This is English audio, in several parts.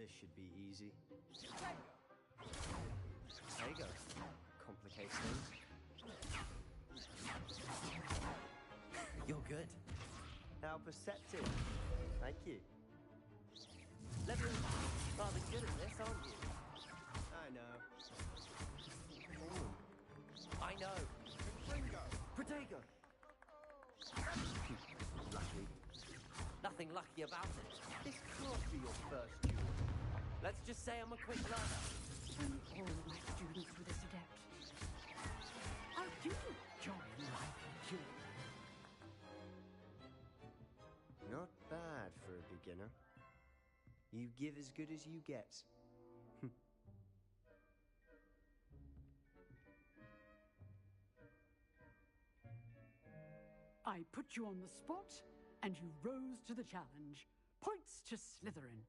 this should be easy. There you go. Complicates things. You're good. How perceptive. Thank you. You're rather good at this, aren't you? I know. Ooh. I know. Ringo. Protego. Lucky. Nothing lucky about it. This can't be your first duel. Let's just say I'm a quick learner. All my students were this adept. How do you join life duel? Not bad for a beginner. You give as good as you get. I put you on the spot, and you rose to the challenge. Points to Slytherin.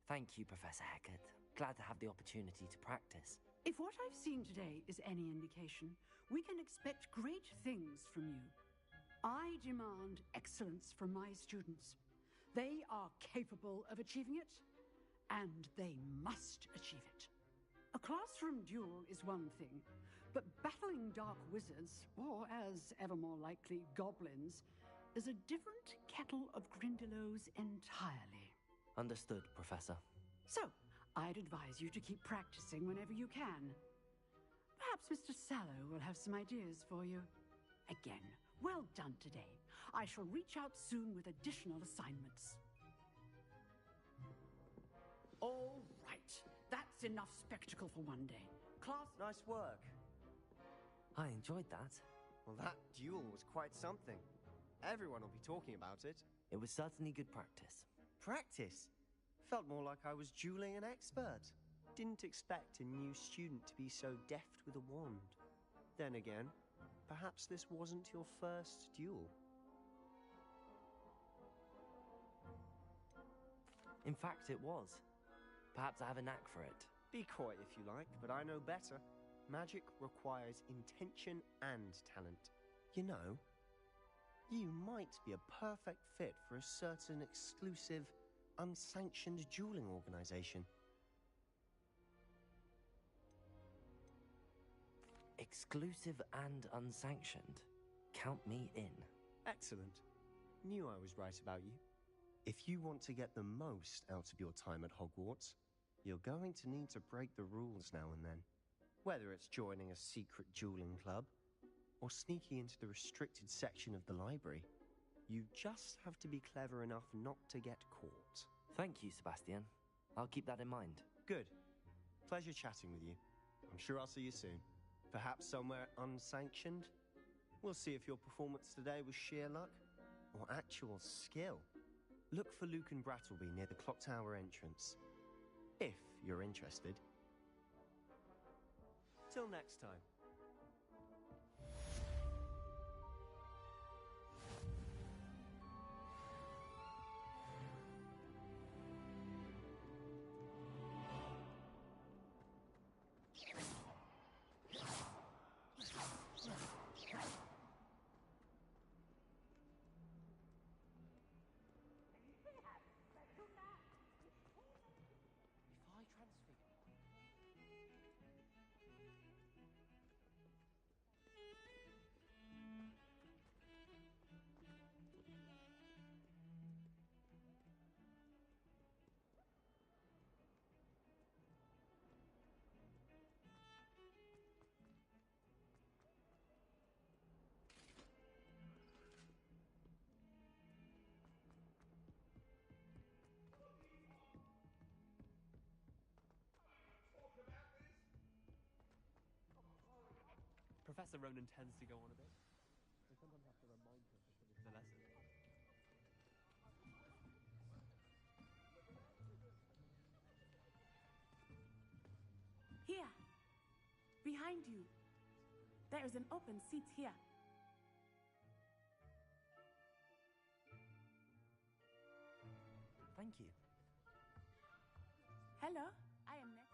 Thank you, Professor Hecat. Glad to have the opportunity to practice. If what I've seen today is any indication, we can expect great things from you. I demand excellence from my students. They are capable of achieving it, and they must achieve it. A classroom duel is one thing, but battling dark wizards, or as ever more likely, goblins, is a different kettle of Grindylows entirely. Understood, Professor. So, I'd advise you to keep practicing whenever you can. Perhaps Mr. Sallow will have some ideas for you. Again, well done today. I shall reach out soon with additional assignments. All right. That's enough spectacle for one day. Class... Nice work. I enjoyed that. Well, that duel was quite something. Everyone will be talking about it. It was certainly good practice. Practice? Felt more like I was dueling an expert. Didn't expect a new student to be so deft with a wand. Then again, perhaps this wasn't your first duel. In fact, it was. Perhaps I have a knack for it. Be coy if you like, but I know better. Magic requires intention and talent. You know, you might be a perfect fit for a certain exclusive, unsanctioned dueling organization. Exclusive and unsanctioned. Count me in. Excellent. Knew I was right about you. If you want to get the most out of your time at Hogwarts, you're going to need to break the rules now and then. Whether it's joining a secret dueling club, or sneaking into the restricted section of the library, you just have to be clever enough not to get caught. Thank you, Sebastian. I'll keep that in mind. Good. Pleasure chatting with you. I'm sure I'll see you soon. Perhaps somewhere unsanctioned? We'll see if your performance today was sheer luck, or actual skill. Look for Luke and Brattleby near the Clock Tower entrance. If you're interested. Till next time. If I transfigure... Professor Ronan tends to go on a bit. I sometimes have to remind him to finish the lesson. Here, behind you. There is an open seat here. Thank you. Hello, I am next.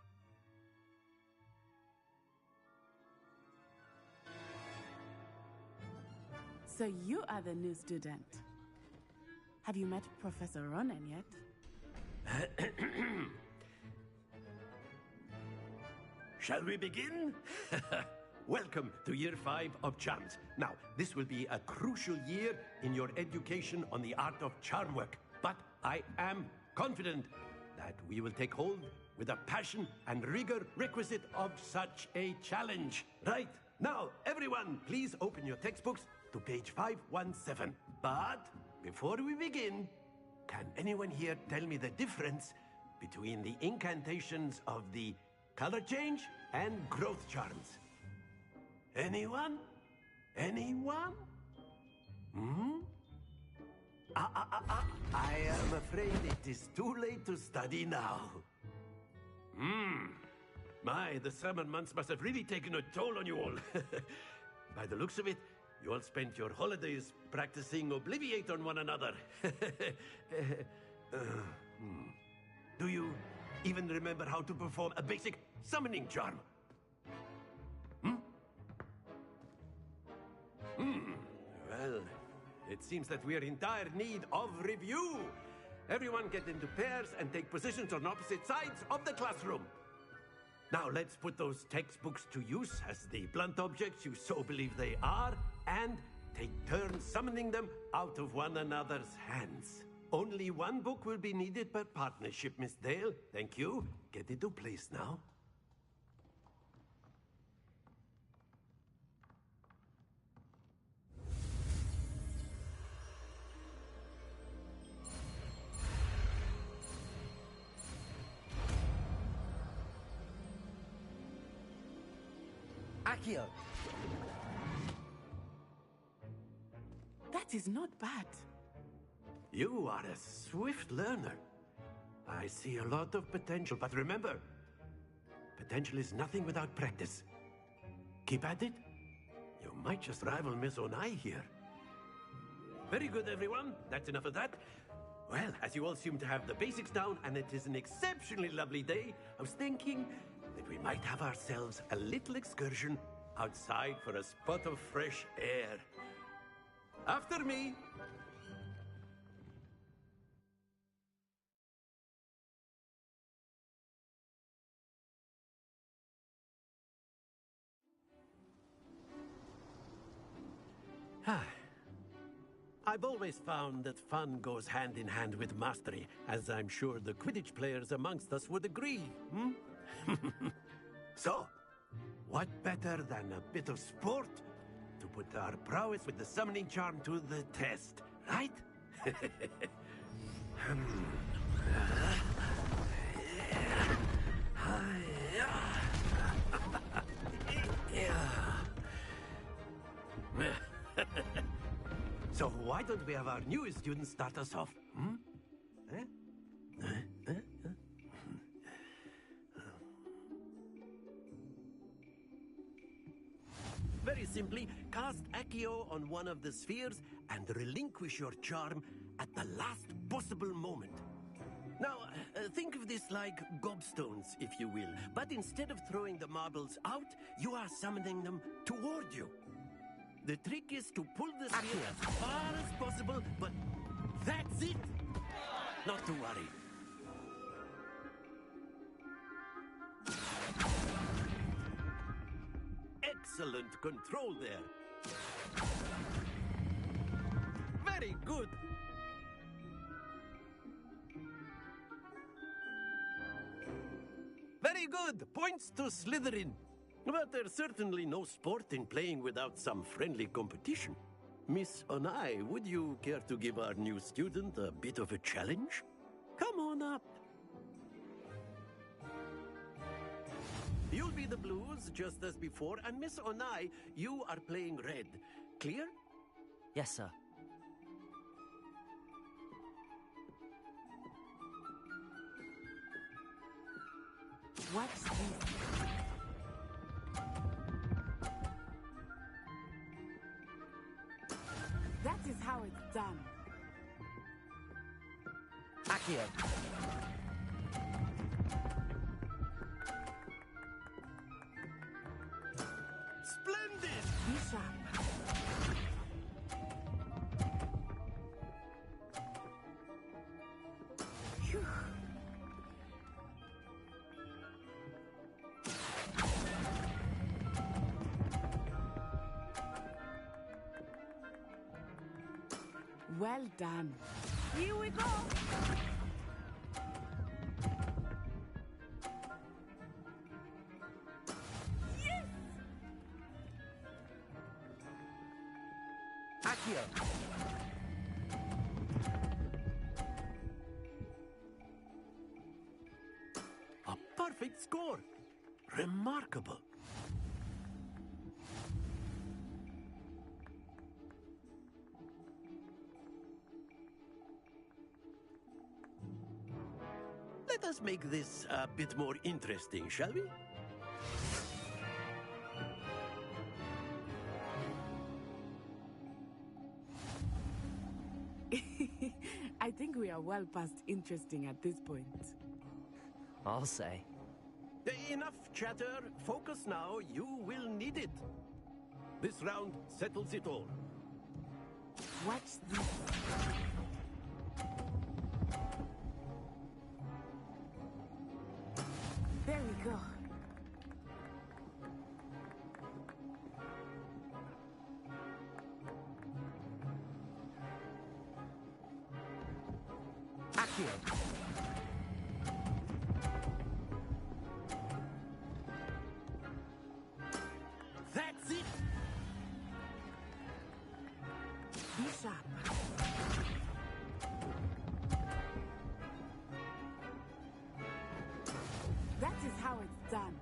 So you are the new student. Have you met Professor Ronan yet? Shall we begin? Welcome to Year 5 of Charms. Now, this will be a crucial year in your education on the art of charm work. But I am confident that we will take hold with the passion and rigor requisite of such a challenge. Right, now, everyone, please open your textbooks to page 517. But before we begin, can anyone here tell me the difference between the incantations of the color change and growth charms? Anyone? Anyone? I am afraid it is too late to study now. My, the summer months must have really taken a toll on you all. By the looks of it, you all spent your holidays practicing Obliviate on one another. Do you even remember how to perform a basic summoning charm? Well, it seems that we are in dire need of review. Everyone get into pairs and take positions on opposite sides of the classroom. Now let's put those textbooks to use as the blunt objects you so believe they are, and take turns summoning them out of one another's hands. Only one book will be needed per partnership, Miss Dale. Thank you. Get into place now. Accio! That is not bad. You are a swift learner. I see a lot of potential, but remember, potential is nothing without practice. Keep at it. You might just rival Miss Onai here. Very good, everyone. That's enough of that. Well, as you all seem to have the basics down, and it is an exceptionally lovely day, I was thinking that we might have ourselves a little excursion outside for a spot of fresh air. After me. I've always found that fun goes hand in hand with mastery, as I'm sure the Quidditch players amongst us would agree. So, what better than a bit of sport to put our prowess with the summoning charm to the test, right? So why don't we have our newest student start us off? Very simply, cast Accio on one of the spheres and relinquish your charm at the last possible moment. Now, think of this like gobstones, if you will. But instead of throwing the marbles out, you are summoning them toward you. The trick is to pull the sphere as far as possible, but that's it! Not to worry. Excellent control there. Very good. Very good. Points to Slytherin. But there's certainly no sport in playing without some friendly competition. Miss Onai, would you care to give our new student a bit of a challenge? Come on up. You'll be the blues, just as before, and Miss Onai, you are playing red. Clear? Yes, sir. What's this? That is how it's done. Accio! Splendid! Bishop. Phew. Well done. Here we go. Yes! Accio. A perfect score. Remarkable. Let us make this a bit more interesting, shall we? I think we are well past interesting at this point. I'll say. Enough chatter. Focus now. You will need it. This round settles it all. Watch this. There we go. Accio. That's it. Be sharp. That is how it's done.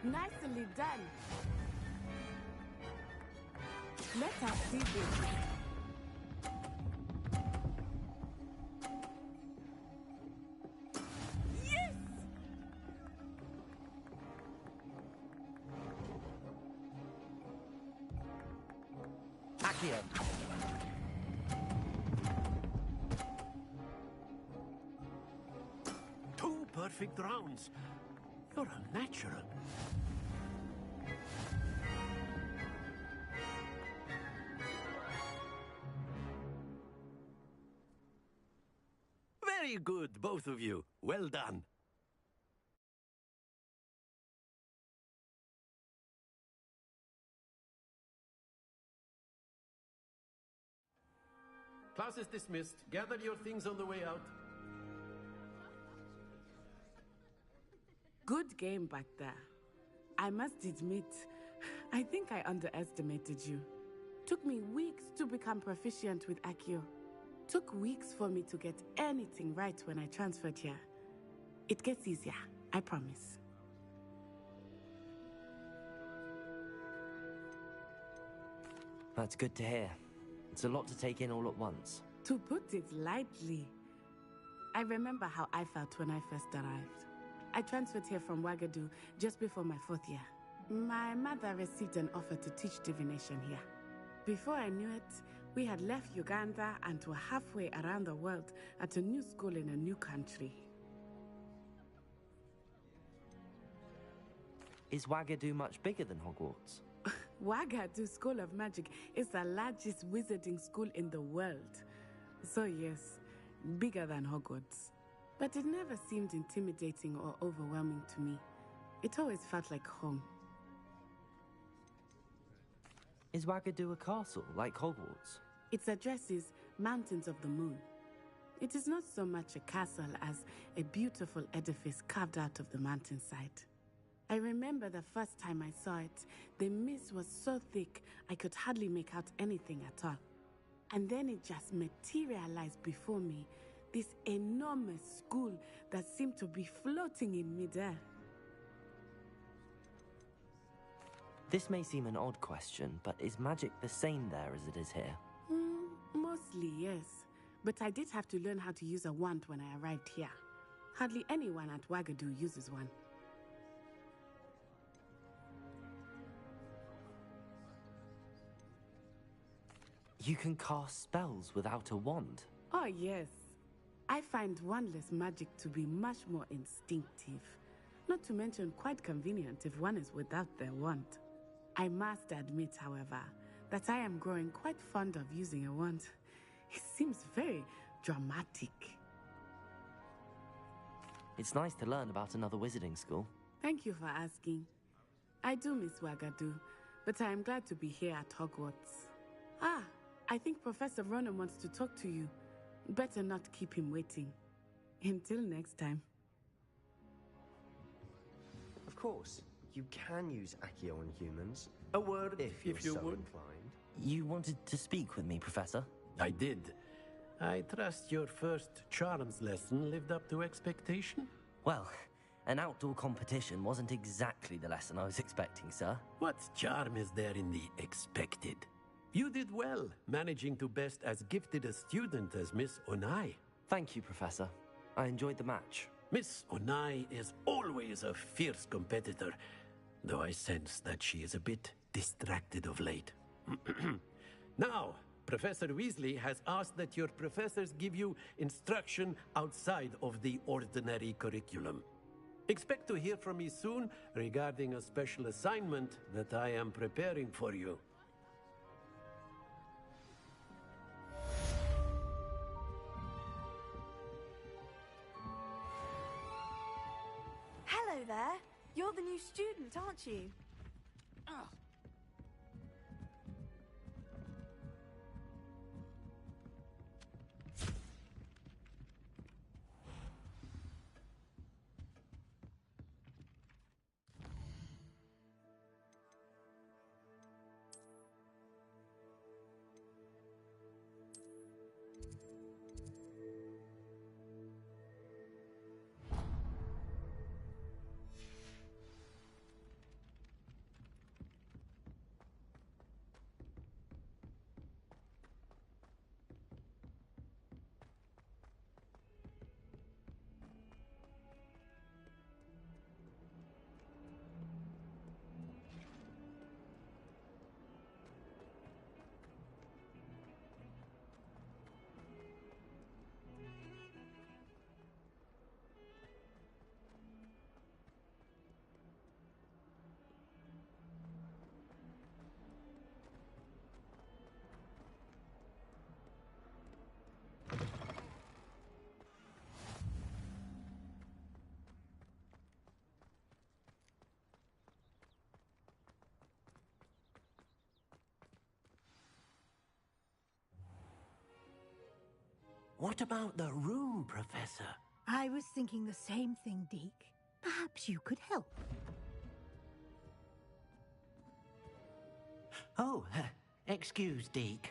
Nicely done. Let us see this. Yes! Accio. Two perfect rounds. You're a natural. Very good, both of you. Well done. Class is dismissed. Gather your things on the way out. Good game back there. I must admit, I think I underestimated you. Took me weeks to become proficient with Accio. Took weeks for me to get anything right when I transferred here. It gets easier, I promise. That's good to hear. It's a lot to take in all at once. To put it lightly, I remember how I felt when I first arrived. I transferred here from Ouagadougou just before my 4th year. My mother received an offer to teach divination here. Before I knew it, we had left Uganda and were halfway around the world at a new school in a new country. Is Ouagadougou much bigger than Hogwarts? Ouagadougou School of Magic is the largest wizarding school in the world. So yes, bigger than Hogwarts. But it never seemed intimidating or overwhelming to me. It always felt like home. Is Ouagadougou a castle, like Hogwarts? Its address is Mountains of the Moon. It is not so much a castle as a beautiful edifice carved out of the mountainside. I remember the first time I saw it, the mist was so thick I could hardly make out anything at all. And then it just materialized before me, this enormous school that seemed to be floating in midair. This may seem an odd question, but is magic the same there as it is here? Mostly, yes. But I did have to learn how to use a wand when I arrived here. Hardly anyone at Ouagadougou uses one. You can cast spells without a wand? Oh, yes. I find wandless magic to be much more instinctive. Not to mention quite convenient if one is without their wand. I must admit, however, that I am growing quite fond of using a wand. It seems very dramatic. It's nice to learn about another wizarding school. Thank you for asking. I do miss Wagadu, but I am glad to be here at Hogwarts. Ah, I think Professor Ronan wants to talk to you. Better not keep him waiting. Until next time. Of course, you can use Accio on humans. A word, If you so would. inclined. You wanted to speak with me, Professor? I did. I trust your first charms lesson lived up to expectation? Well, an outdoor competition wasn't exactly the lesson I was expecting, sir. What charm is there in the expected? You did well, managing to best as gifted a student as Miss Onai. Thank you, Professor. I enjoyed the match. Miss Onai is always a fierce competitor, though I sense that she is a bit distracted of late. Now, Professor Weasley has asked that your professors give you instruction outside of the ordinary curriculum. Expect to hear from me soon regarding a special assignment that I am preparing for you. Hello there. You're the new student, aren't you? What about the room, Professor? I was thinking the same thing, Deke. Perhaps you could help. Oh, excuse, Deke.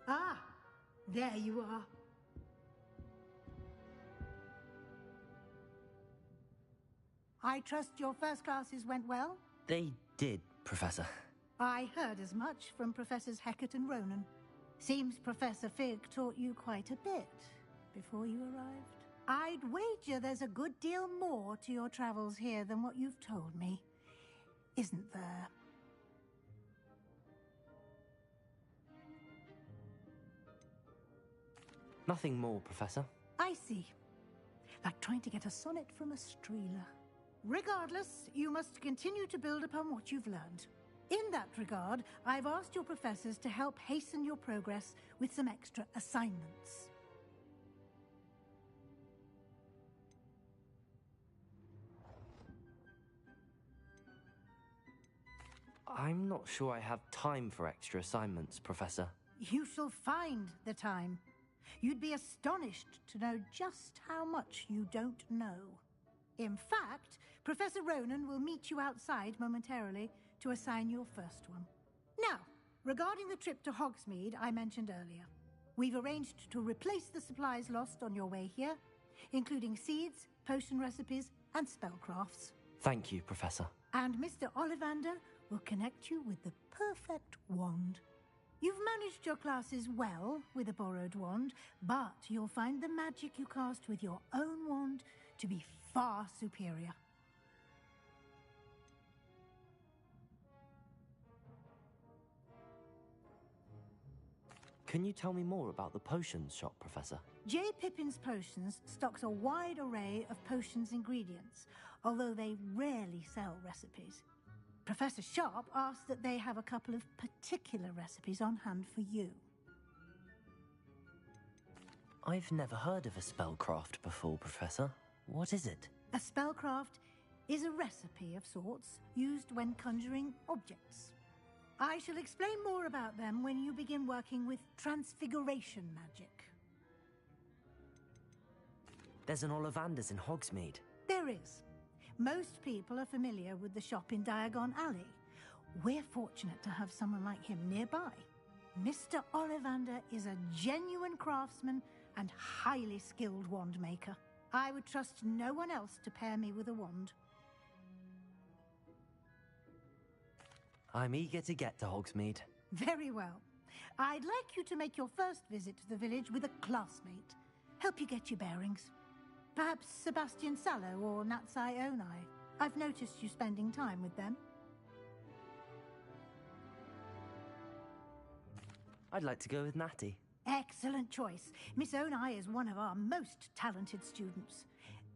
Ah, there you are. I trust your first classes went well? They did, Professor. I heard as much from Professors Hecat and Ronan. Seems Professor Fig taught you quite a bit before you arrived. I'd wager there's a good deal more to your travels here than what you've told me. Isn't there? Nothing more, Professor. I see. Like trying to get a sonnet from a streeler. Regardless, you must continue to build upon what you've learned. In that regard, I've asked your professors to help hasten your progress with some extra assignments. I'm not sure I have time for extra assignments, Professor. You shall find the time. You'd be astonished to know just how much you don't know. In fact, Professor Ronan will meet you outside momentarily to assign your first one. Now, regarding the trip to Hogsmeade I mentioned earlier, we've arranged to replace the supplies lost on your way here, including seeds, potion recipes, and spellcrafts. Thank you, Professor. And Mr. Ollivander will connect you with the perfect wand. You've managed your classes well with a borrowed wand, but you'll find the magic you cast with your own wand to be far superior. Can you tell me more about the potions shop, Professor? J. Pippin's Potions stocks a wide array of potions ingredients, although they rarely sell recipes. Professor Sharp asked that they have a couple of particular recipes on hand for you. I've never heard of a spellcraft before, Professor. What is it? A spellcraft is a recipe of sorts used when conjuring objects. I shall explain more about them when you begin working with transfiguration magic. There's an Ollivanders in Hogsmeade. There is. Most people are familiar with the shop in Diagon Alley. We're fortunate to have someone like him nearby. Mr. Ollivander is a genuine craftsman and highly skilled wand maker. I would trust no one else to pair me with a wand. I'm eager to get to Hogsmeade. Very well. I'd like you to make your first visit to the village with a classmate. Help you get your bearings. Perhaps Sebastian Sallow or Natsai Onai. I've noticed you spending time with them. I'd like to go with Natty. Excellent choice. Miss Onai is one of our most talented students.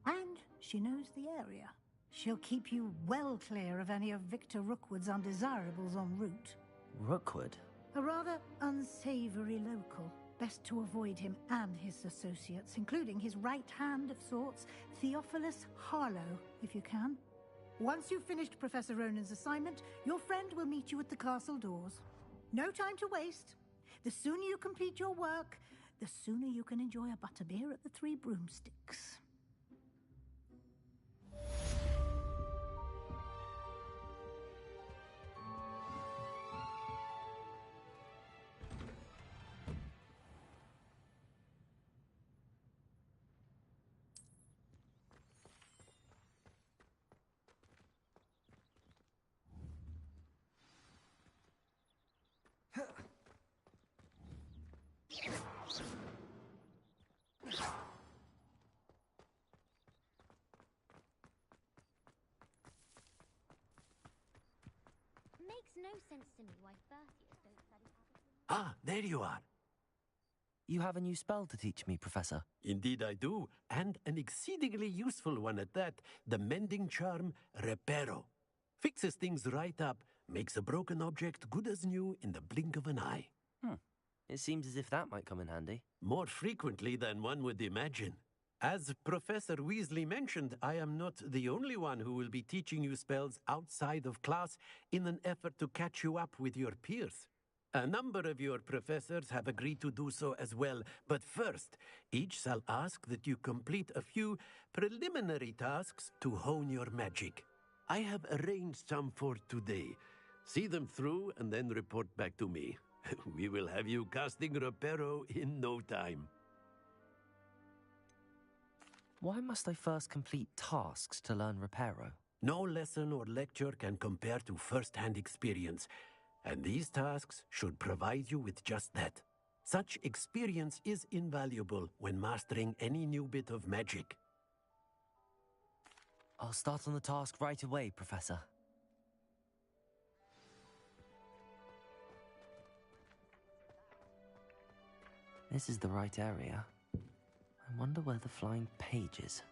And she knows the area. She'll keep you well clear of any of Victor Rookwood's undesirables en route. Rookwood? A rather unsavory local. Best to avoid him and his associates, including his right hand of sorts, Theophilus Harlow, if you can. Once you've finished Professor Ronan's assignment, your friend will meet you at the castle doors. No time to waste. The sooner you complete your work, the sooner you can enjoy a butterbeer at the Three Broomsticks. Makes no sense to me why first-years don't study habits. Ah, there you are. You have a new spell to teach me, Professor. Indeed I do, and an exceedingly useful one at that, the mending charm Reparo. Fixes things right up, makes a broken object good as new in the blink of an eye. It seems as if that might come in handy. More frequently than one would imagine. As Professor Weasley mentioned, I am not the only one who will be teaching you spells outside of class in an effort to catch you up with your peers. A number of your professors have agreed to do so as well, but first, each shall ask that you complete a few preliminary tasks to hone your magic. I have arranged some for today. See them through and then report back to me. We will have you casting Reparo in no time. Why must I first complete tasks to learn Reparo? No lesson or lecture can compare to first-hand experience, and these tasks should provide you with just that. Such experience is invaluable when mastering any new bit of magic. I'll start on the task right away, Professor. This is the right area. I wonder where the flying page is.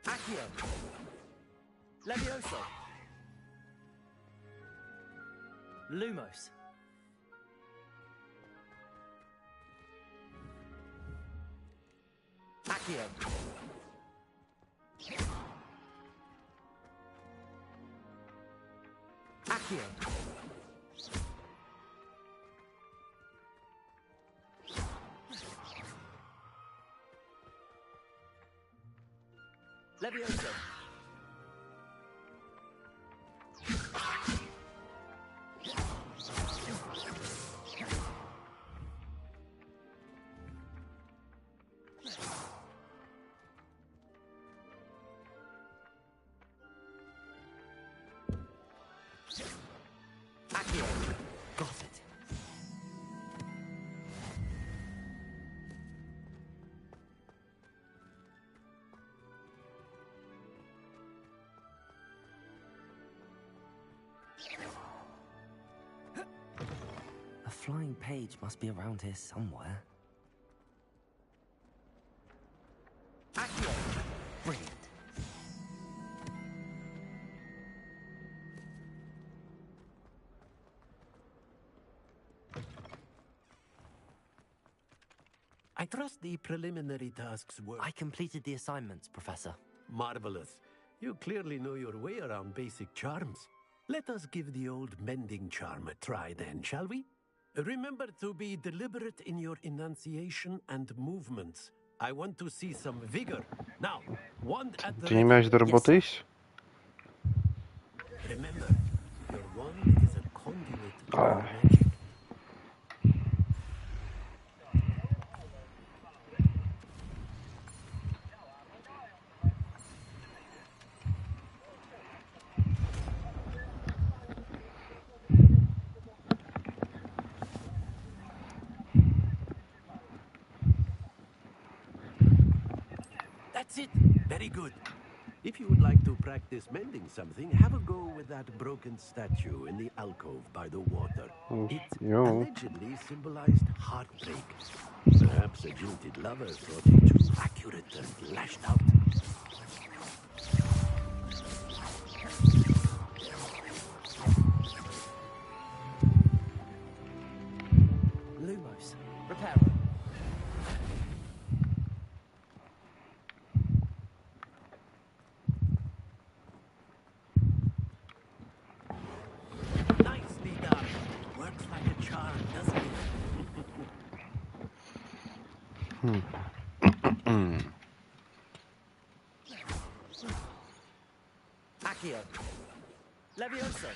Accio! Levioso! Lumos! Accio! Accio! Levioso! Accio! Got it. flying page must be around here somewhere. Accio! Brilliant. I trust the preliminary tasks were... I completed the assignments, Professor. Marvelous. You clearly know your way around basic charms. Let us give the old mending charm a try then, shall we? Remember to be deliberate in your enunciation and movements. I want to see some vigor. Now, wand at the... Ty nie miałeś do roboty iść? Remember, your wand is a conduit of magic. That's it. Very good. If you would like to practice mending something, have a go with that broken statue in the alcove by the water. It allegedly symbolized heartbreak. Perhaps a jilted lover thought it too accurate and lashed out. Lumos. Reparo. Nicely done. Works like a charm, doesn't it? Accio. Levioso.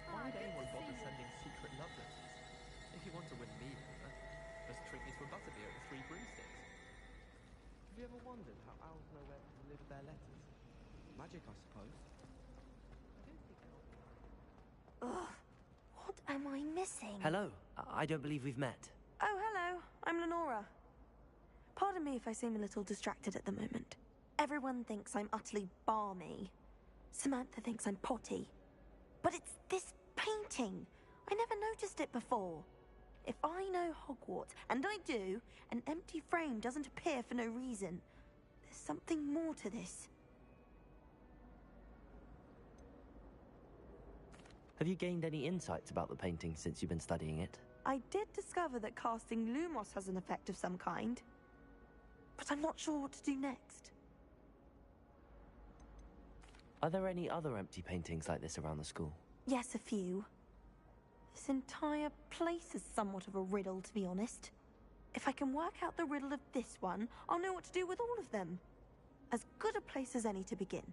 Why would anyone bother sending secret love letters? If you want to win me over, just treat me to a butterbeer at the Three Broomsticks. Have you ever wondered how owls know where to deliver their letters? Magic, I suppose. I don't think owls... Ugh. What am I missing? Hello. I don't believe we've met. Oh, hello. I'm Lenora. Pardon me if I seem a little distracted at the moment. Everyone thinks I'm utterly balmy. Samantha thinks I'm potty. But it's this painting. I never noticed it before. If I know Hogwarts, and I do, an empty frame doesn't appear for no reason. There's something more to this. Have you gained any insights about the painting since you've been studying it? I did discover that casting Lumos has an effect of some kind. But I'm not sure what to do next. Are there any other empty paintings like this around the school? Yes, a few. This entire place is somewhat of a riddle, to be honest. If I can work out the riddle of this one, I'll know what to do with all of them. As good a place as any to begin.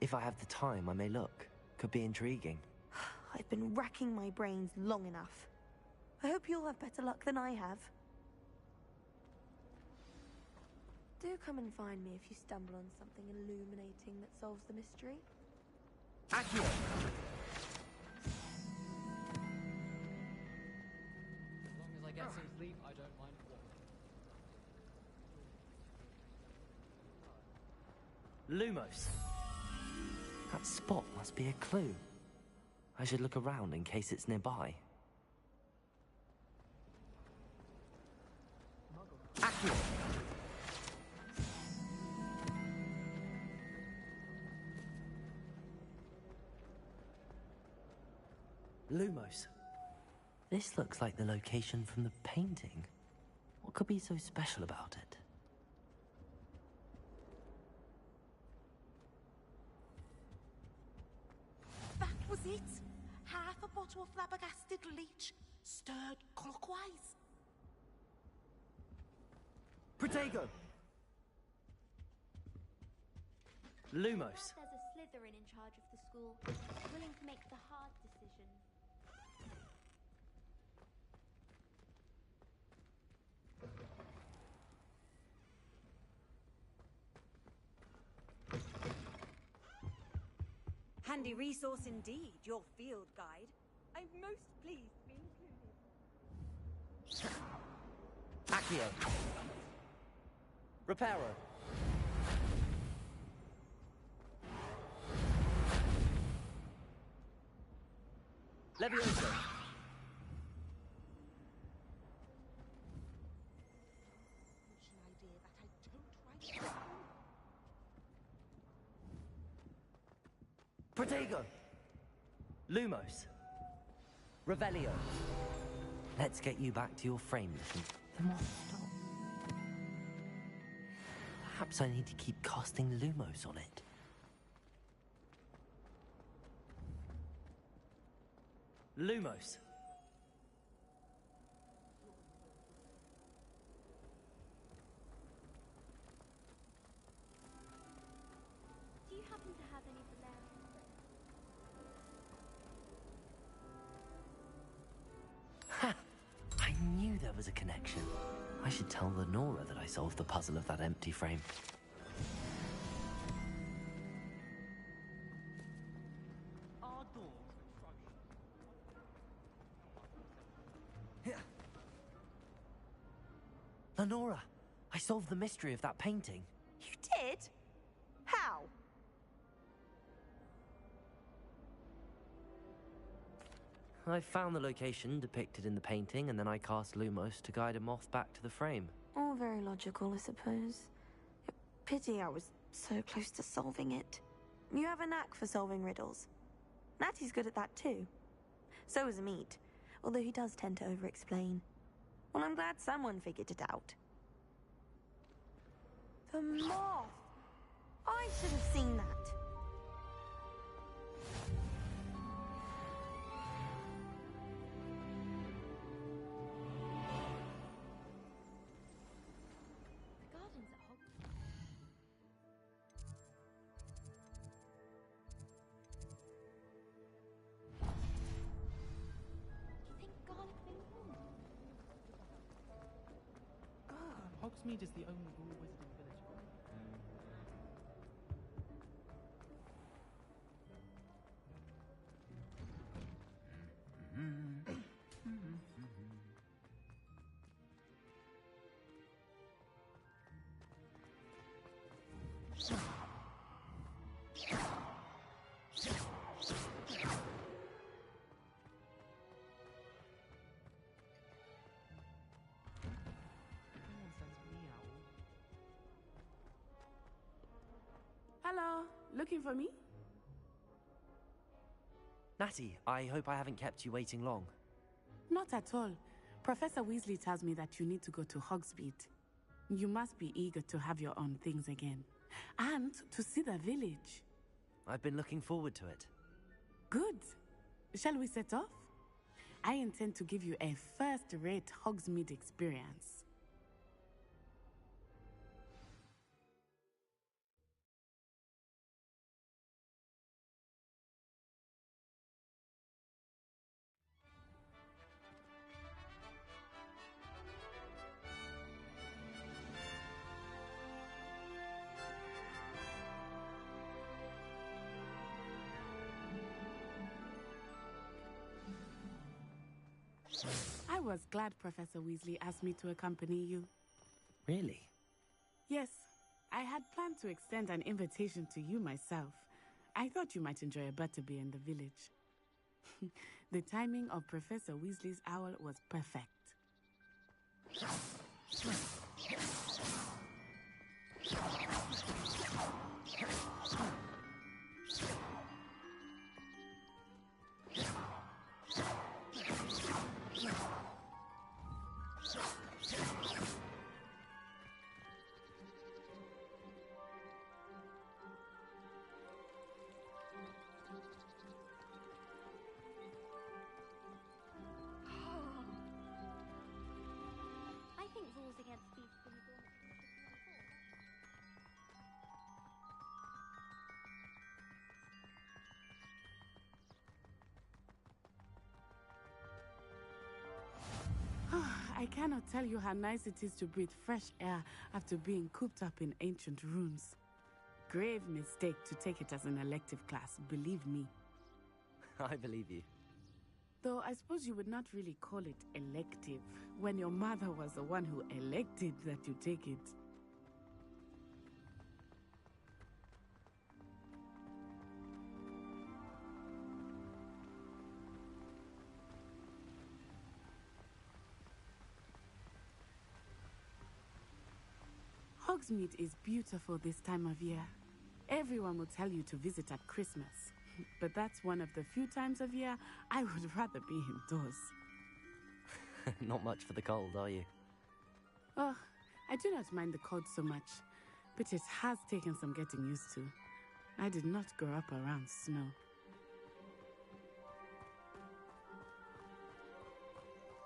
If I have the time, I may look. Could be intriguing. I've been racking my brains long enough. I hope you'll have better luck than I have. Do come and find me if you stumble on something illuminating that solves the mystery. Accio! As long as I get some sleep, I don't mind walking. Lumos! That spot must be a clue. I should look around in case it's nearby. Accio! Lumos. This looks like the location from the painting. What could be so special about it? That was it. Half a bottle of flabbergasted leech, stirred clockwise. Protego! Lumos. There's a Slytherin in charge of the school, willing to make the hard decisions. Handy resource indeed, your field guide. I'm most pleased to be included. Accio. Reparo. Levioso. An idea that I don't write. Protego. Lumos. Revelio. Let's get you back to your frame mission. The more stop. Perhaps I need to keep casting Lumos on it. Lumos. Do you happen to have any Valerian bricks? Ha! I knew there was a connection. I should tell Lenora that I solved the puzzle of that empty frame. Our doors Lenora, I solved the mystery of that painting. You did? How? I found the location depicted in the painting, and then I cast Lumos to guide a moth back to the frame. All very logical, I suppose. Pity I was so close to solving it. You have a knack for solving riddles. Natty's good at that too. So is Amit, although he does tend to over-explain. Well, I'm glad someone figured it out. The moth! I should have seen that. The gardens at Hogwarts. Do you think garlic may warm? Hogsmeade is the only all wizarding village. Hello, looking for me? Natty, I hope I haven't kept you waiting long. Not at all. Professor Weasley tells me that you need to go to Hogsmeade. You must be eager to have your own things again. And to see the village. I've been looking forward to it. Good. Shall we set off? I intend to give you a first-rate Hogsmeade experience. I was glad Professor Weasley asked me to accompany you. Really? Yes, I had planned to extend an invitation to you myself. I thought you might enjoy a butterbeer in the village. The timing of Professor Weasley's owl was perfect. I think rules against these things are I cannot tell you how nice it is to breathe fresh air after being cooped up in ancient ruins. Grave mistake to take it as an elective class, believe me. I believe you. Though I suppose you would not really call it elective when your mother was the one who elected that you take it. Hogsmeade is beautiful this time of year. Everyone will tell you to visit at Christmas. But that's one of the few times of year I would rather be indoors. Not much for the cold, are you? Oh, I do not mind the cold so much, but it has taken some getting used to. I did not grow up around snow.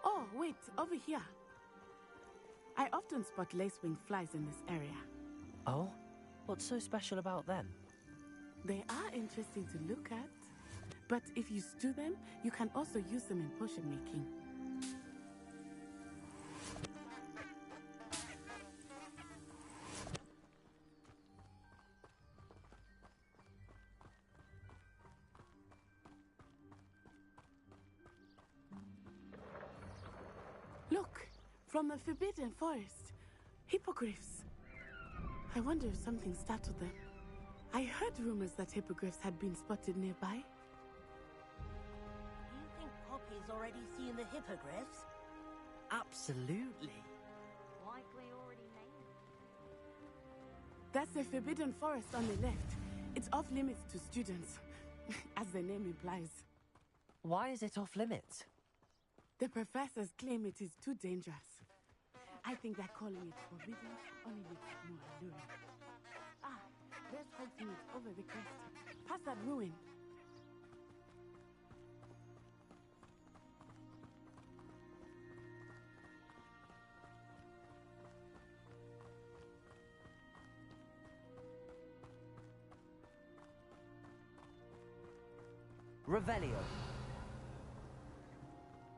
Oh, wait, over here. I often spot lacewing flies in this area. Oh? What's so special about them? They are interesting to look at, but if you stew them, you can also use them in potion making. Look, from the Forbidden Forest, hippogriffs. I wonder if something startled them. I heard rumors that hippogriffs had been spotted nearby. Do you think Poppy's already seen the hippogriffs? Absolutely. likely already named. That's the Forbidden Forest on the left. It's off limits to students, as the name implies. Why is it off limits? The professors claim it is too dangerous. I think that calling it forbidden only makes it more alluring. Ah, there's Hogsmeade over the crest. Past that ruin. Revelio.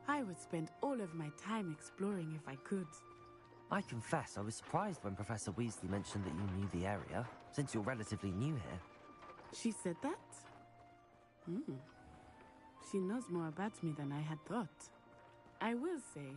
I would spend all of my time exploring if I could. I confess I was surprised when Professor Weasley mentioned that you knew the area, since you're relatively new here. She said that? She knows more about me than I had thought. I will say...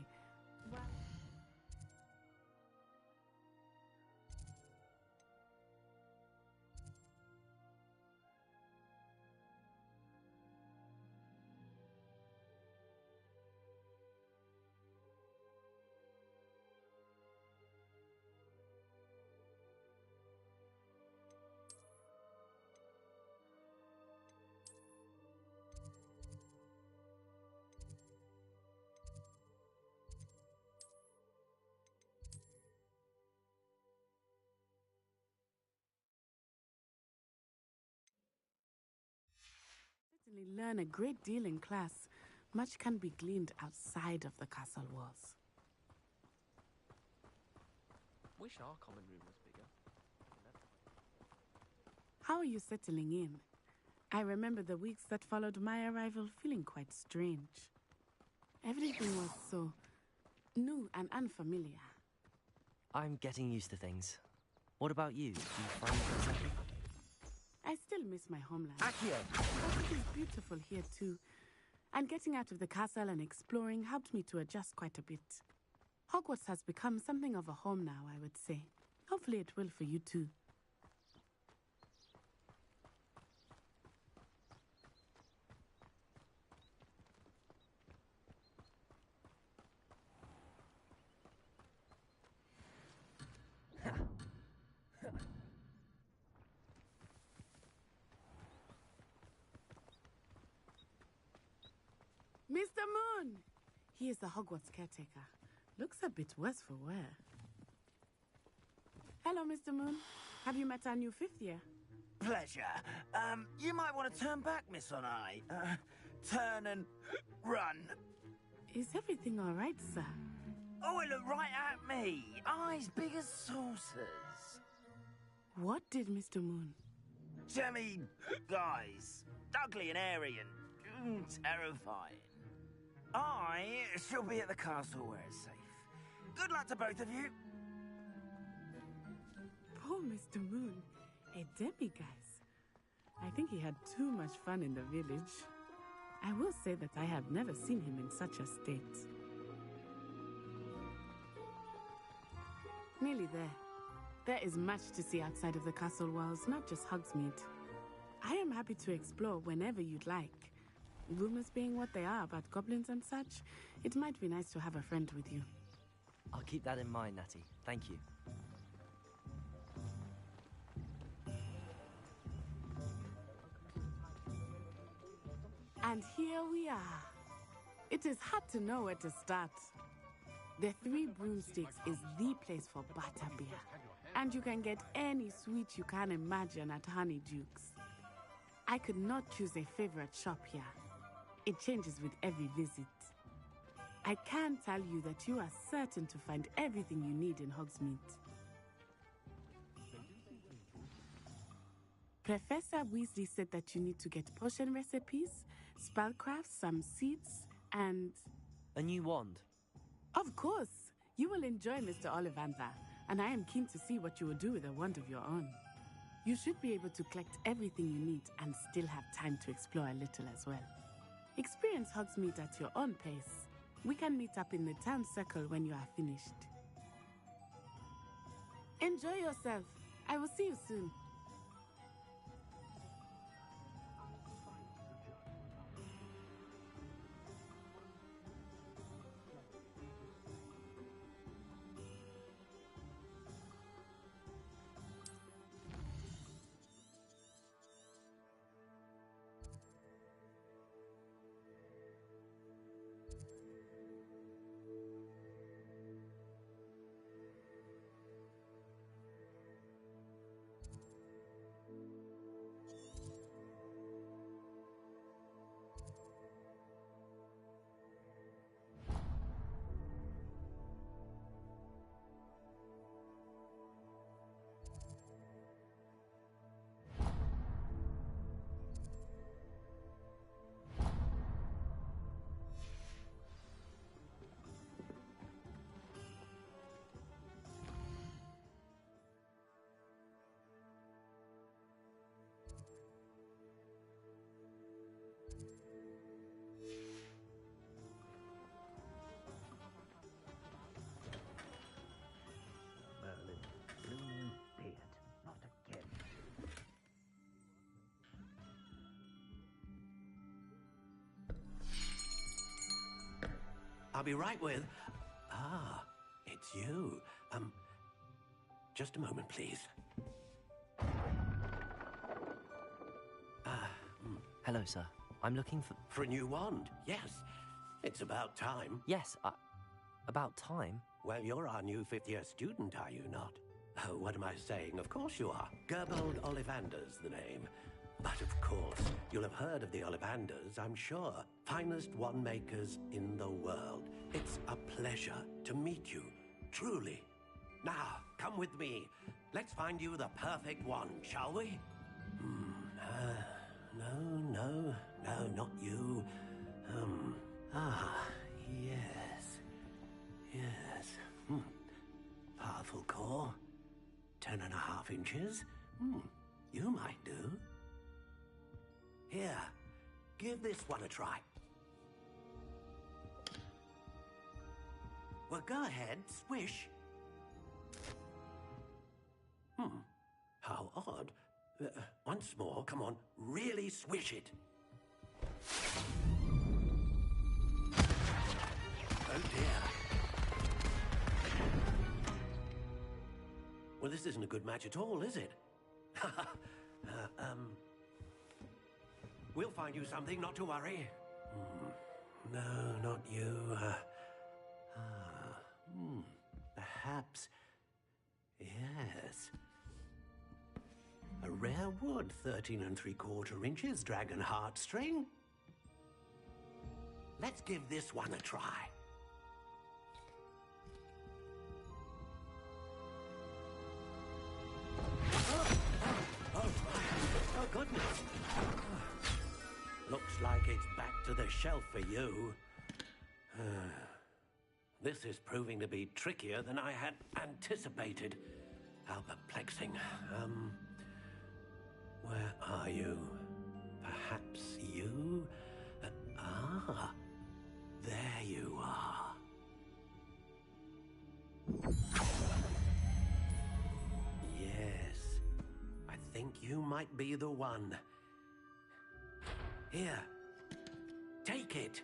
certainly learn a great deal in class, much can be gleaned outside of the castle walls. Wish our common room was bigger. How are you settling in? I remember the weeks that followed my arrival feeling quite strange. Everything was so new and unfamiliar. I'm getting used to things. What about you? Do you find it settled? I still miss my homeland. Accio! But it is beautiful here too. And getting out of the castle and exploring helped me to adjust quite a bit. Hogwarts has become something of a home now, I would say. Hopefully it will for you too. Mr. Moon! He is the Hogwarts caretaker. Looks a bit worse for wear. Hello, Mr. Moon. Have you met our new fifth year? Pleasure. You might want to turn back, Miss On-Eye. Turn and run. Is everything all right, sir? Oh, it looked right at me. Eyes big as saucers. What did Mr. Moon? Jemmy, guys. Ugly and airy and terrifying. I shall be at the castle where it's safe. Good luck to both of you. Poor Mr. Moon. A demiguise. I think he had too much fun in the village. I will say that I have never seen him in such a state. Nearly there. There is much to see outside of the castle walls, not just Hogsmeade. I am happy to explore whenever you'd like. Rumors being what they are about goblins and such, it might be nice to have a friend with you. I'll keep that in mind, Natty. Thank you. And here we are. It is hard to know where to start. The Three Broomsticks is the place for butterbeer. And you can get any sweet you can imagine at Honeydukes. I could not choose a favorite shop here. It changes with every visit. I can tell you that you are certain to find everything you need in Hogsmeade. Professor Weasley said that you need to get potion recipes, spellcrafts, some seeds, and... a new wand. Of course! You will enjoy Mr. Ollivander, and I am keen to see what you will do with a wand of your own. You should be able to collect everything you need and still have time to explore a little as well. Experience Hogsmeade at your own pace. We can meet up in the town circle when you are finished. Enjoy yourself. I will see you soon. I'll be right with... Ah, it's you. Just a moment, please. Hello, sir. I'm looking for... For a new wand, yes. It's about time. Yes, about time? Well, you're our new fifth-year student, are you not? Oh, what am I saying? Of course you are. Gerbold Ollivander's the name. But of course, you're You'll have heard of the Ollivanders, I'm sure. Finest wand makers in the world. It's a pleasure to meet you, truly. Now, come with me. Let's find you the perfect wand, shall we? No, not you. Yes. Powerful core. 10.5 inches. You might do. Here, give this one a try. Well, go ahead, swish. How odd. Once more, come on, really swish it. Oh dear. Well, this isn't a good match at all, is it? We'll find you something, not to worry. No, not you. Perhaps. Yes. A rare wood, 13 3/4 inches, dragon heartstring. Let's give this one a try. Oh, goodness. Looks like it's back to the shelf for you. This is proving to be trickier than I had anticipated. How perplexing. Where are you? Perhaps you? There you are. Yes, I think you might be the one. Here, take it.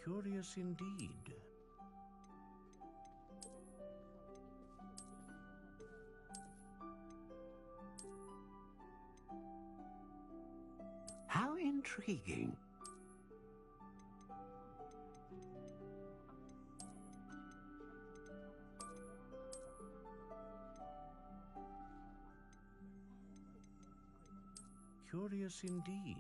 Curious indeed. How intriguing. Curious indeed.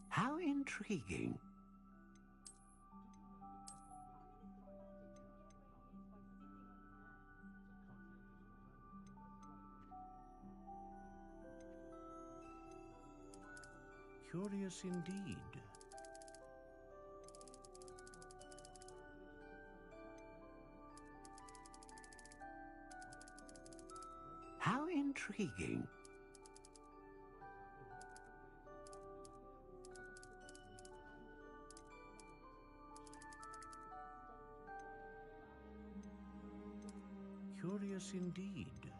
How intriguing. Curious indeed. How intriguing. Curious indeed.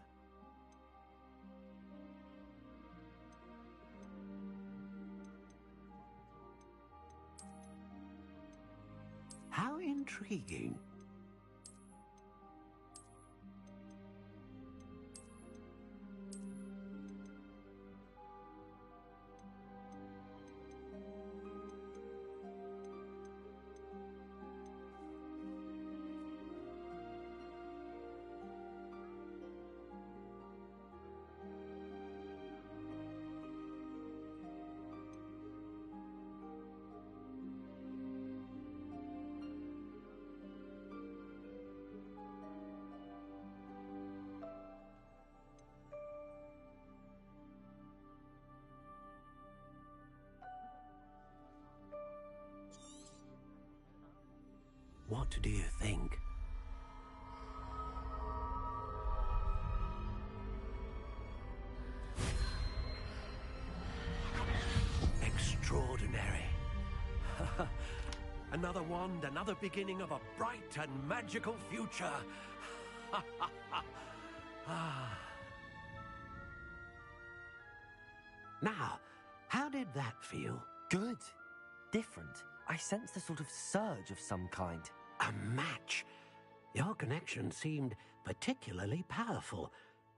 How intriguing. What do you think? Extraordinary. Another wand, another beginning of a bright and magical future. Now, how did that feel? Good. Different. I sensed a sort of surge of some kind. A match? connection seemed particularly powerful.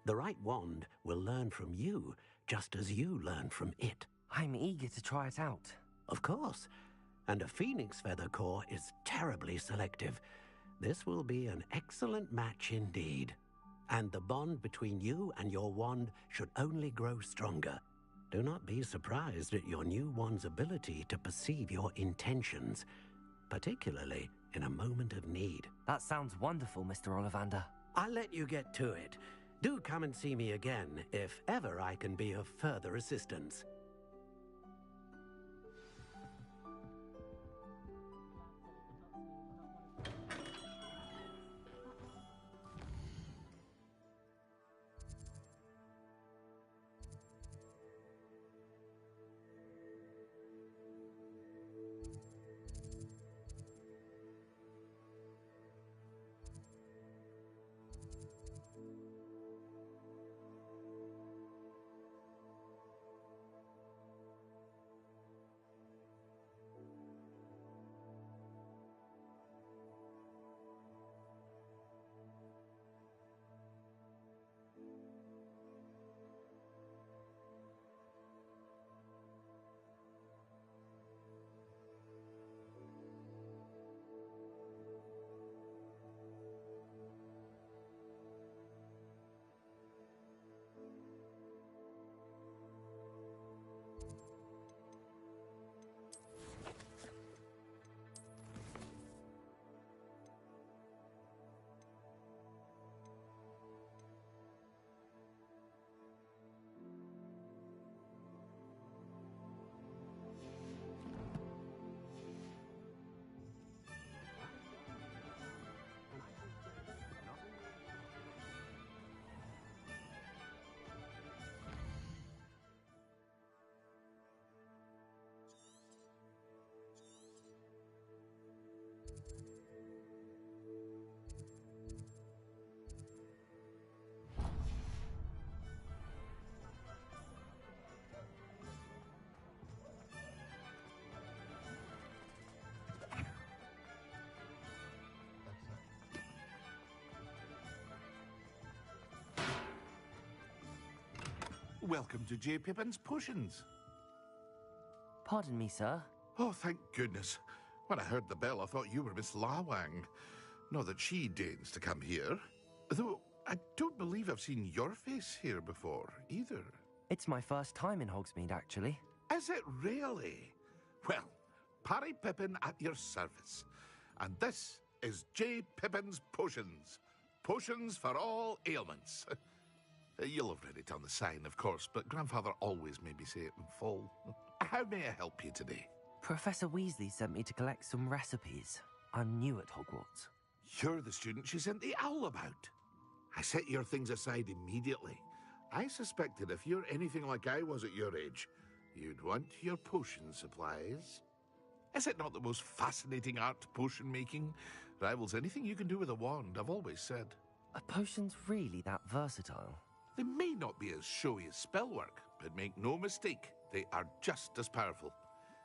The right wand will learn from you, just as you learn from it. I'm eager to try it out. Of course. And a phoenix feather core is terribly selective. This will be an excellent match indeed. And the bond between you and your wand should only grow stronger. Do not be surprised at your new wand's ability to perceive your intentions, particularly in a moment of need. That sounds wonderful, Mr. Ollivander. I'll let you get to it. Do come and see me again if ever I can be of further assistance. Welcome to J. Pippin's Potions. Pardon me, sir. Oh, thank goodness. When I heard the bell, I thought you were Miss Lawang. Not that she deigns to come here. Though, I don't believe I've seen your face here before, either. It's my first time in Hogsmeade, actually. Is it really? Well, Parry Pippin at your service. And this is J. Pippin's Potions. Potions for all ailments. You'll have read it on the sign, of course, but Grandfather always made me say it in full. How may I help you today? Professor Weasley sent me to collect some recipes. I'm new at Hogwarts. You're the student she sent the owl about. I set your things aside immediately. I suspected if you're anything like I was at your age, you'd want your potion supplies. Is it not the most fascinating art, potion making? Rivals anything you can do with a wand, I've always said. Are potions really that versatile? They may not be as showy as spellwork, but make no mistake, they are just as powerful.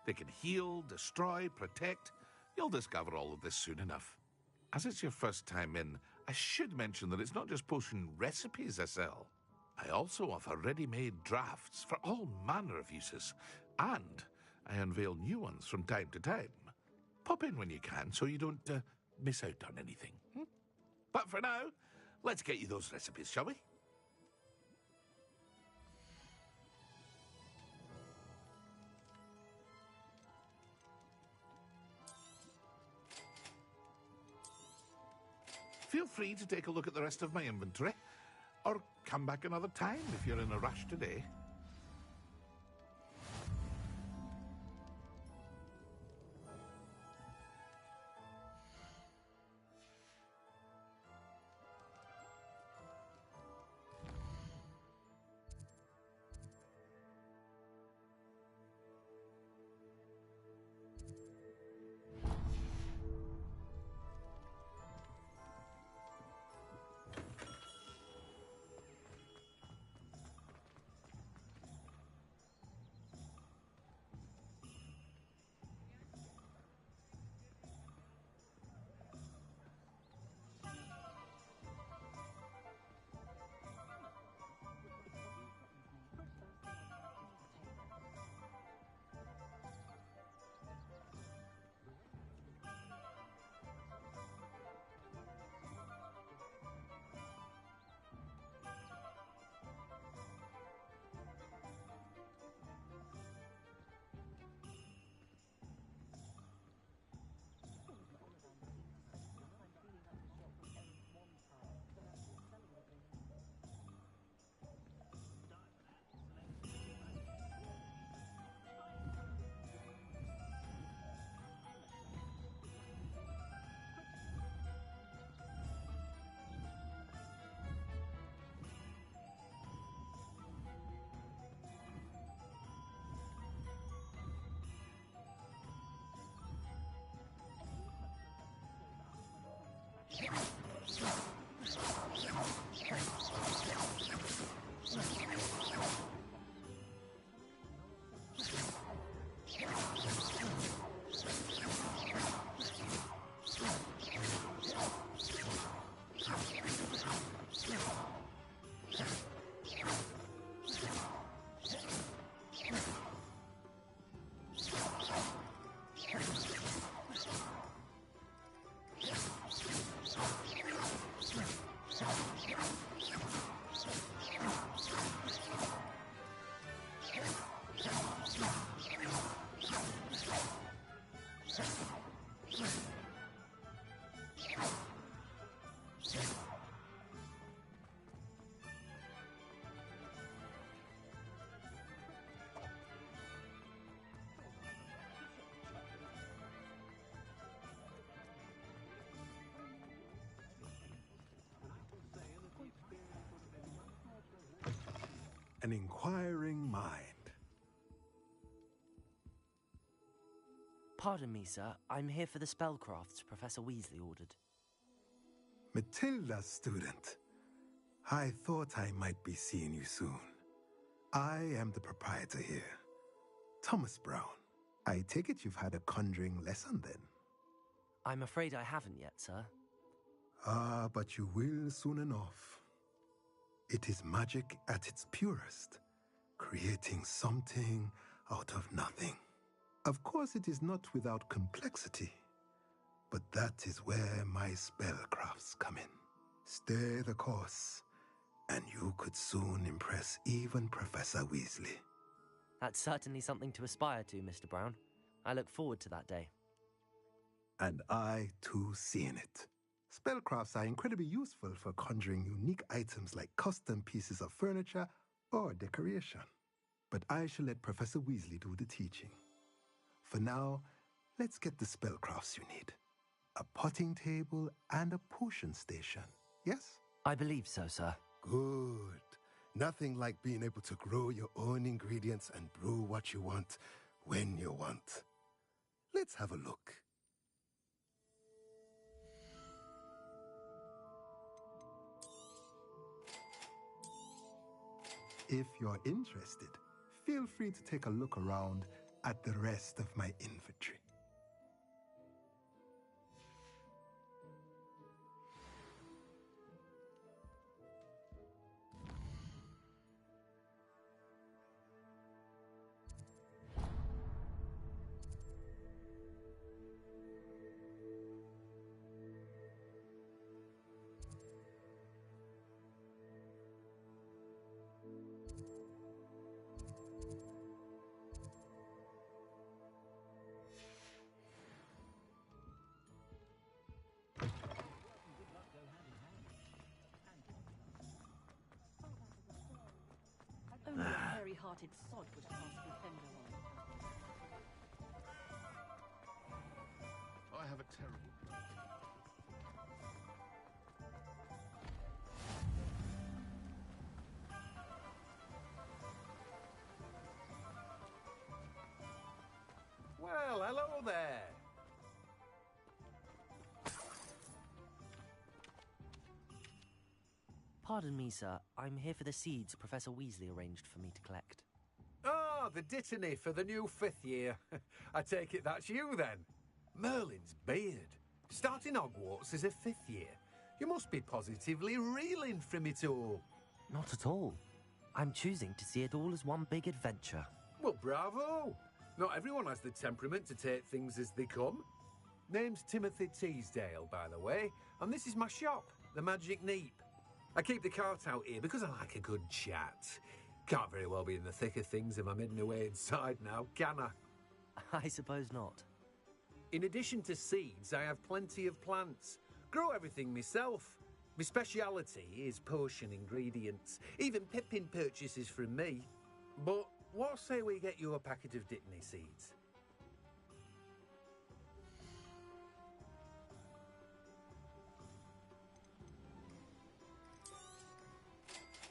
They can heal, destroy, protect. You'll discover all of this soon enough. As it's your first time in, I should mention that it's not just potion recipes I sell. I also offer ready-made drafts for all manner of uses, and I unveil new ones from time to time. Pop in when you can so you don't miss out on anything. But for now, let's get you those recipes, shall we? Feel free to take a look at the rest of my inventory, or come back another time if you're in a rush today. An inquiring mind. Pardon me, sir. I'm here for the spellcrafts Professor Weasley ordered. Matilda's student. I thought I might be seeing you soon. I am the proprietor here, Thomas Brown. I take it you've had a conjuring lesson then? I'm afraid I haven't yet, sir. Ah, but you will soon enough. It is magic at its purest, creating something out of nothing. Of course, it is not without complexity, but that is where my spellcrafts come in. Stay the course, and you could soon impress even Professor Weasley. That's certainly something to aspire to, Mr. Brown. I look forward to that day. And I, too, seeing it. Spellcrafts are incredibly useful for conjuring unique items like custom pieces of furniture or decoration. But I shall let Professor Weasley do the teaching. For now, let's get the spellcrafts you need. A potting table and a potion station, yes? I believe so, sir. Good. Nothing like being able to grow your own ingredients and brew what you want when you want. Let's have a look. If you're interested, feel free to take a look around at the rest of my inventory. Only a hairy-hearted sod would cast Defender on. I have a terrible... Well, hello there. Pardon me, sir. I'm here for the seeds Professor Weasley arranged for me to collect. Ah, the dittany for the new 5th year. I take it that's you, then. Merlin's beard. Starting Hogwarts as a 5th year. You must be positively reeling from it all. Not at all. I'm choosing to see it all as one big adventure. Well, bravo. Not everyone has the temperament to take things as they come. Name's Timothy Teasdale, by the way, and this is my shop, the Magic Neep. I keep the cart out here because I like a good chat. Can't very well be in the thick of things if I'm hidden away inside now, can I? I suppose not. In addition to seeds, I have plenty of plants. Grow everything myself. My speciality is potion ingredients. Even Pippin purchases from me. But what say we get you a packet of dittany seeds?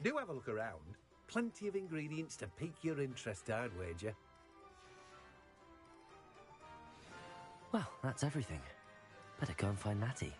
Do have a look around. Plenty of ingredients to pique your interest, I'd wager. Well, that's everything. Better go and find Natty.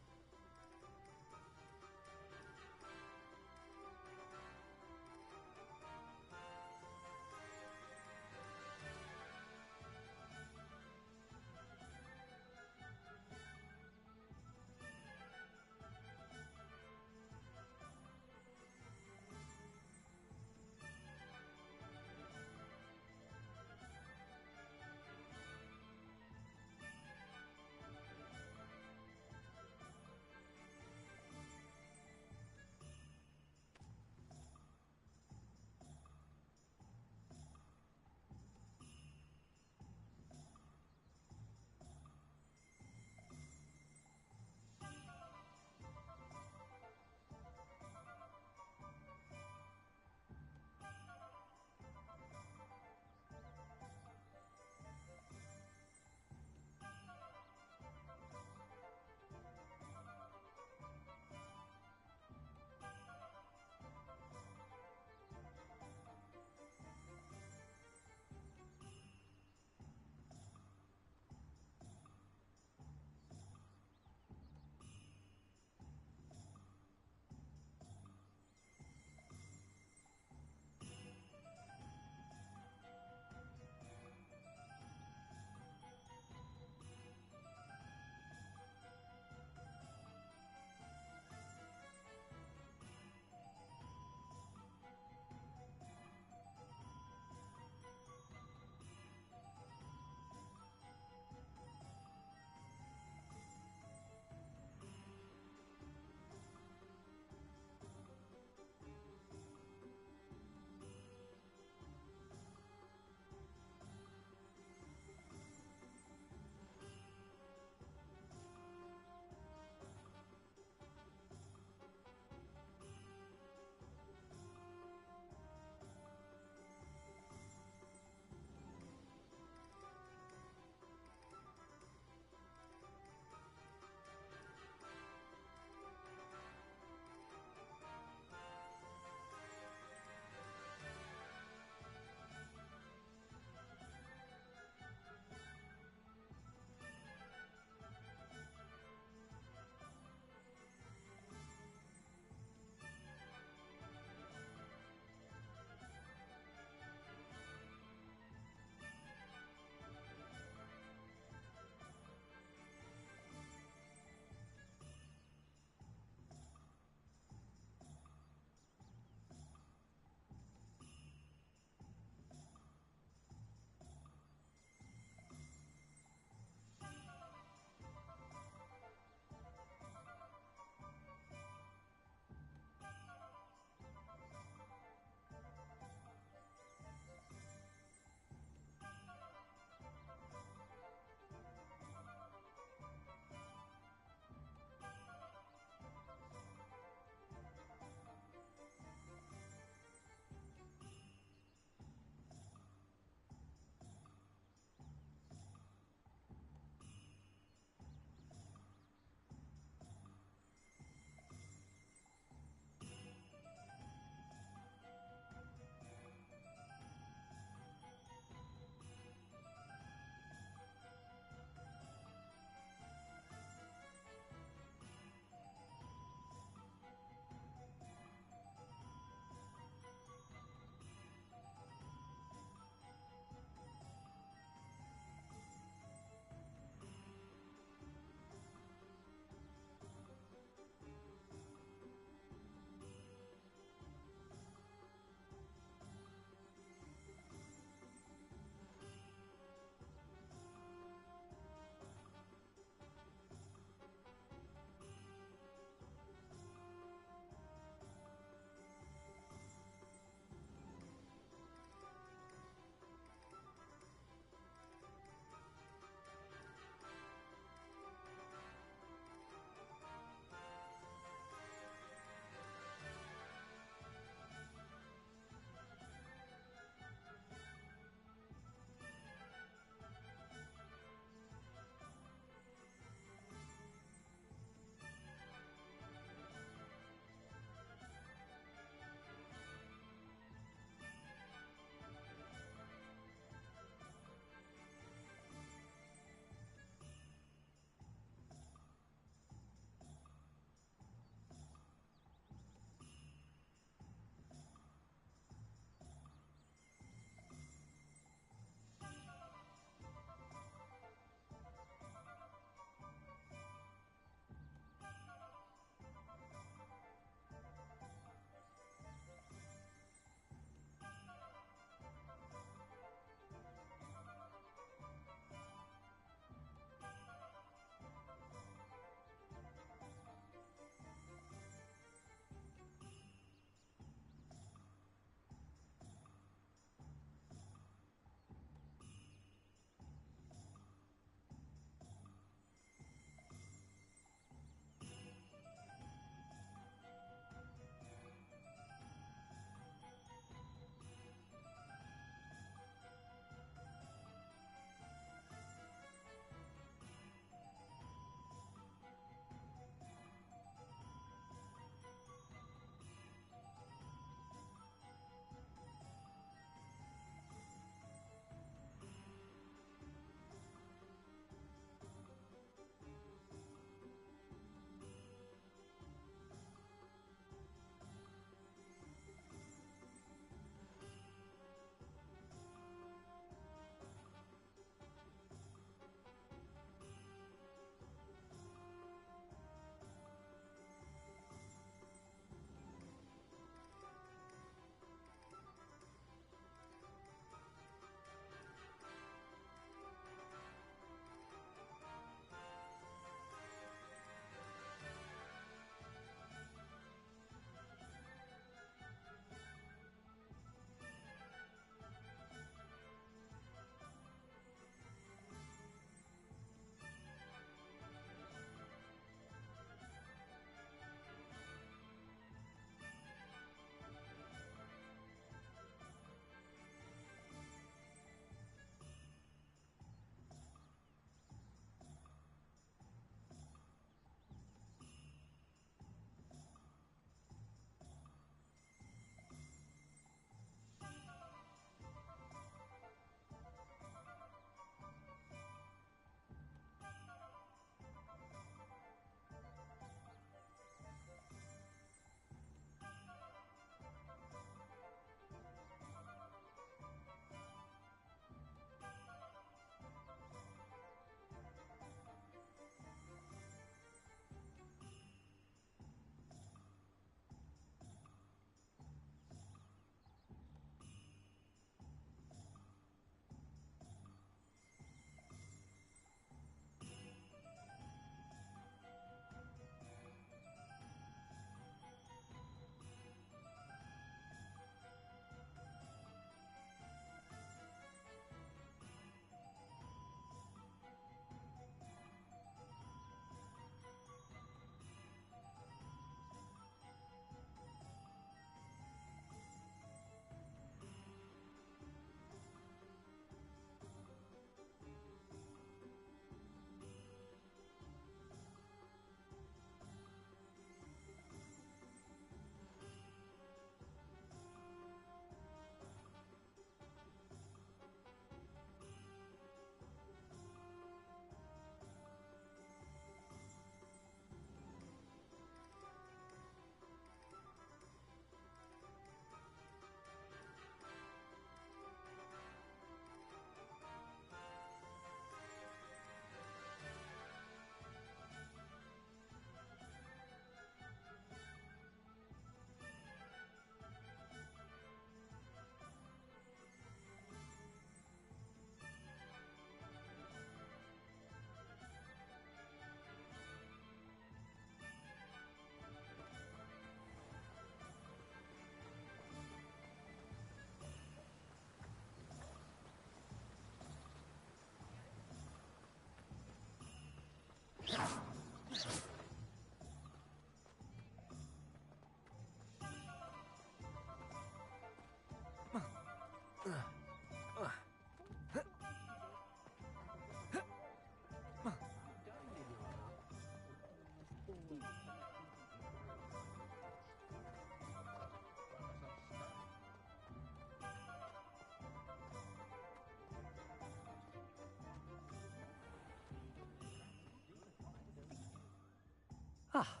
Ah,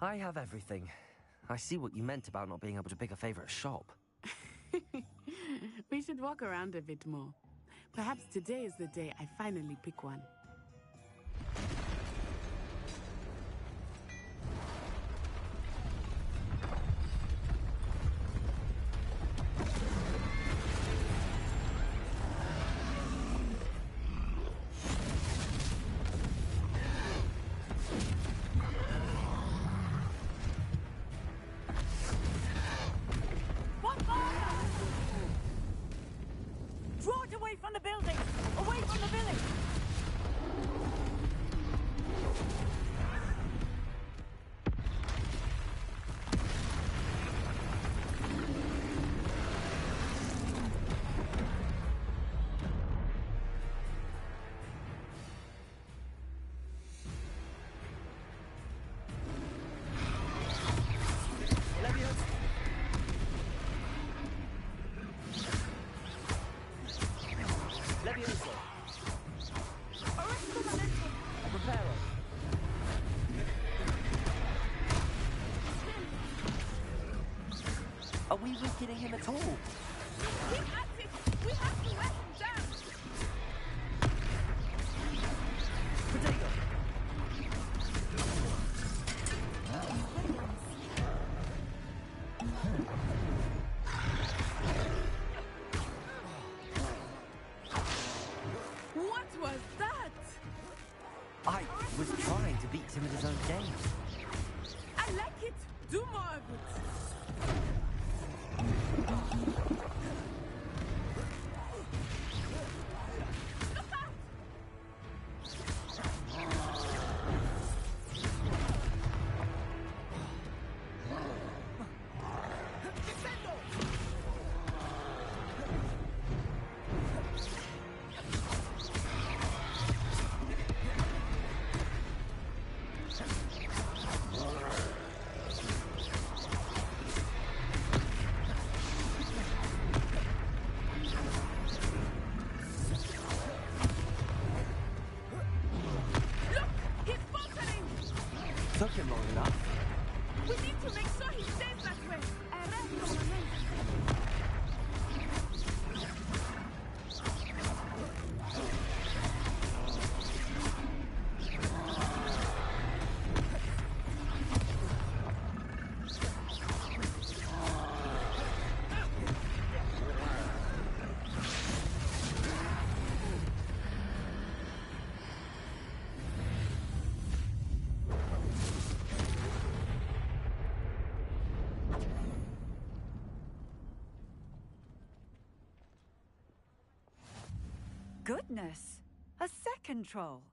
I have everything. I see what you meant about not being able to pick a favorite shop. We should walk around a bit more. Perhaps today is the day I finally pick one. Draw it away from the building! Away from the village! Are we weakening him at all? Keep at it! We have to let him down! Potato! What was that? I was trying to beat him at his own game. I like it. Do more of it. Took him long enough. We need to make sure he stays that way. Goodness! A second troll!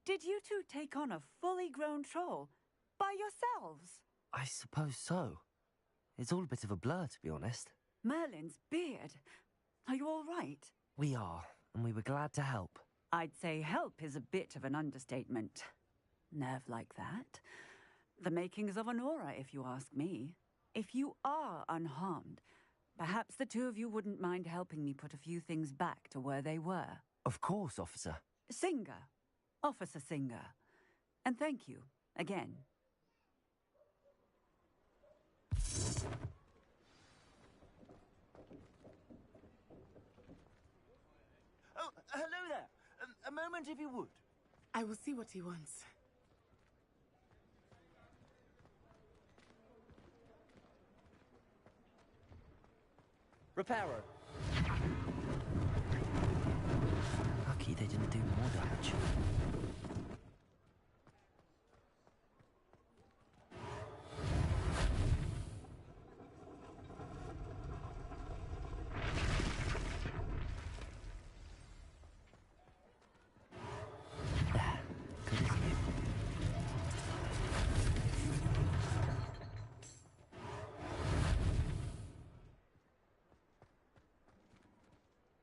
Did you two take on a fully grown troll? By yourselves? I suppose so. It's all a bit of a blur, to be honest. Merlin's beard. Are you all right? We are, and we were glad to help. I'd say help is a bit of an understatement. Nerve like that. The makings of an aura, if you ask me. If you are unharmed, perhaps the two of you wouldn't mind helping me put a few things back to where they were. Of course, officer. Singer. Officer Singer. And thank you, again. Oh, hello there. A moment if you would. I will see what he wants. Reparo. Lucky they didn't do more damage. Good as new.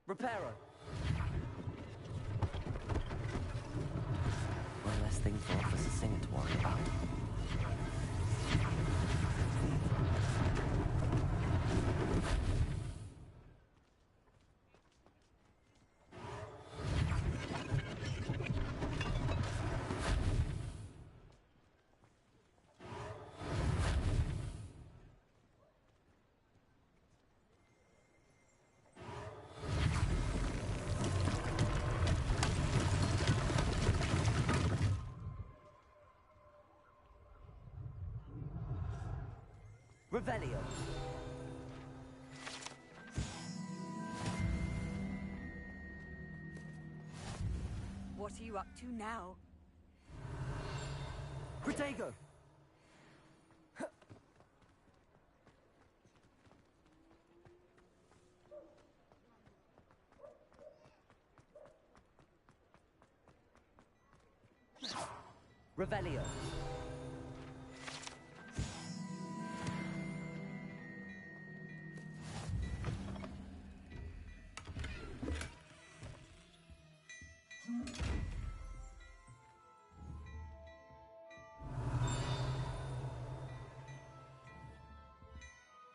Reparo. One less thing for Officer Singer to worry about. Revelio. What are you up to now? Protego. Revelio.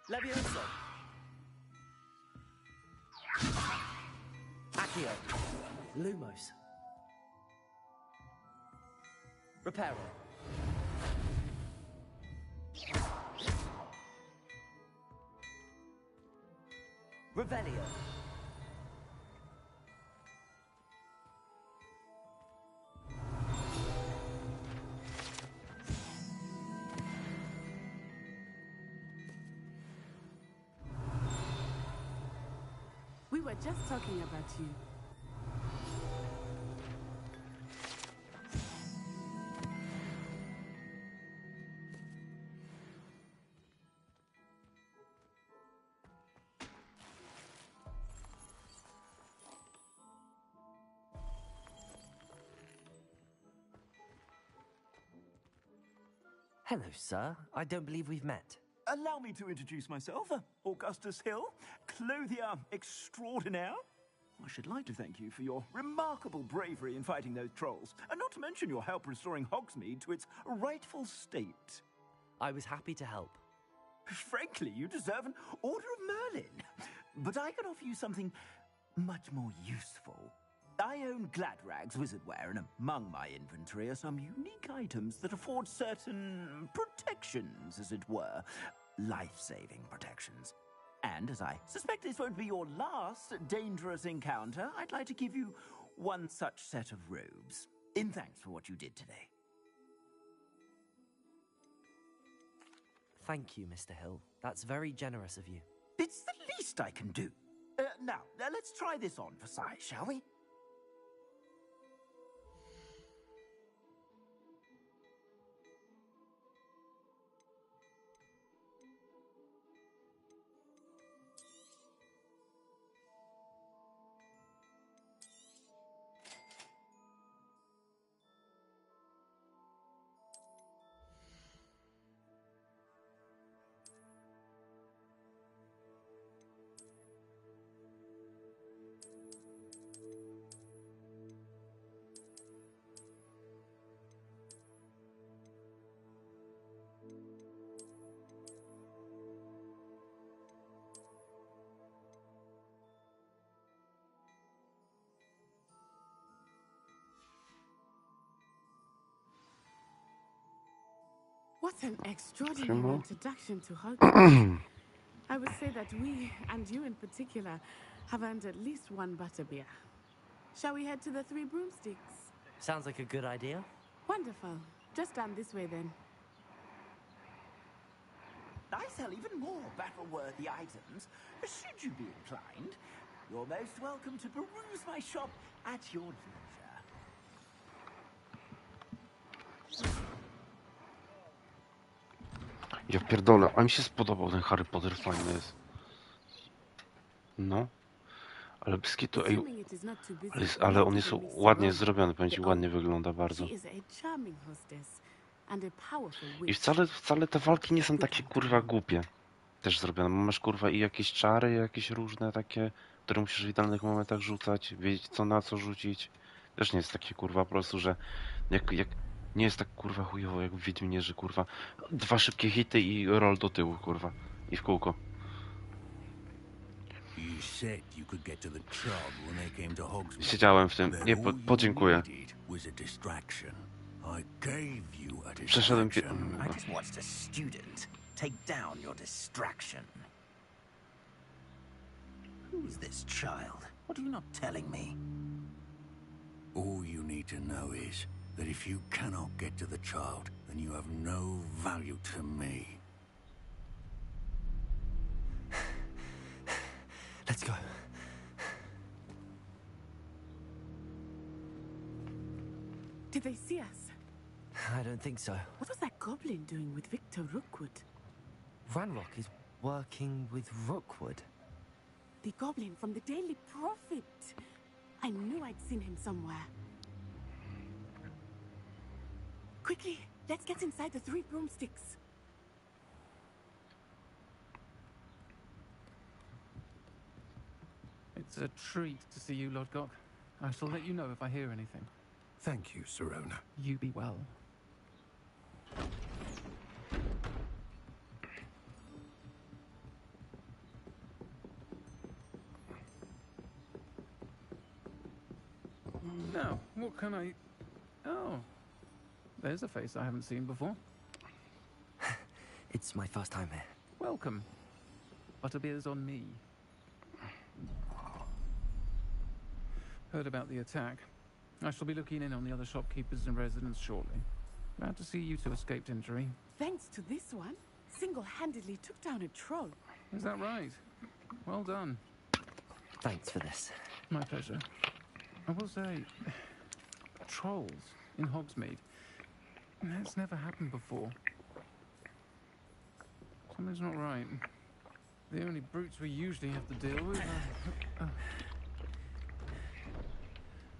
Levioso. Accio. Lumos. Reparo. Revelio. We were just talking about you. Hello, sir. I don't believe we've met. Allow me to introduce myself, Augustus Hill, clothier extraordinaire. I should like to thank you for your remarkable bravery in fighting those trolls, and not to mention your help restoring Hogsmeade to its rightful state. I was happy to help. Frankly, you deserve an Order of Merlin. But I can offer you something much more useful. I own Gladrag's wizardware, and among my inventory are some unique items that afford certain protections, as it were. Life-saving protections. And as I suspect this won't be your last dangerous encounter, I'd like to give you one such set of robes, in thanks for what you did today. Thank you, Mr. Hill. That's very generous of you. It's the least I can do. Now, let's try this on for size, shall we? What an extraordinary introduction to Hogwarts. I would say that we, and you in particular, have earned at least one butterbeer. Shall we head to the Three Broomsticks? Sounds like a good idea. Wonderful. Just down this way then. I sell even more battle-worthy items. Should you be inclined, you're most welcome to peruse my shop at your leisure. Ja pierdolę, a mi się spodobał ten Harry Potter, fajny jest. No. Ale Biskitu, ej, ale on jest ładnie zrobiony, powiem ci, ładnie wygląda bardzo. I wcale te walki nie są takie kurwa głupie. Też zrobione. Masz kurwa i jakieś czary, jakieś różne takie, które musisz w idealnych momentach rzucać, wiedzieć co na co rzucić. Też nie jest takie kurwa po prostu, że jak nie jest tak kurwa chujowo jak w Wiedźminie, że kurwa 2 szybkie hity i roll do tyłu kurwa i w kółko. Siedziałem w tym. Nie, podziękuję. Przeszedłem take down your distraction. Who's this child? What are you not telling me? All you need to know is that if you cannot get to the child, then you have no value to me. Let's go. Did they see us? I don't think so. What was that goblin doing with Victor Rookwood? Ranrock is working with Rookwood. The goblin from the Daily Prophet. I knew I'd seen him somewhere. Quickly, let's get inside the 3 broomsticks. It's a treat to see you, Lodgok. I shall let you know if I hear anything. Thank you, Sirona. You be well. Now, what can I... Oh, there's a face I haven't seen before. It's my first time here. Welcome. Butterbeer's on me. Heard about the attack. I shall be looking in on the other shopkeepers and residents shortly. Glad to see you two escaped injury. Thanks to this one, single-handedly took down a troll. Is that right? Well done. Thanks for this. My pleasure. I will say, trolls in Hogsmeade. That's never happened before. Something's not right. The only brutes we usually have to deal with are...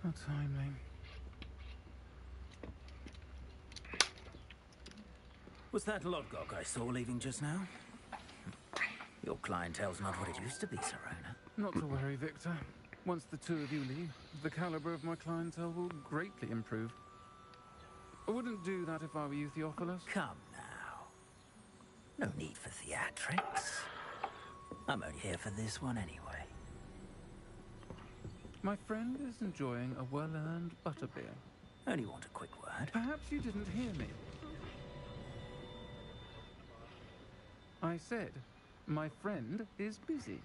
How timely. Was that Lodgok I saw leaving just now? Your clientele's not what it used to be, Sirona. Not to worry, Victor. Once the two of you leave, the caliber of my clientele will greatly improve. I wouldn't do that if I were you, Theophilus. Come now. No need for theatrics. I'm only here for this one anyway. My friend is enjoying a well-earned butterbeer. Only want a quick word. Perhaps you didn't hear me. I said, my friend is busy.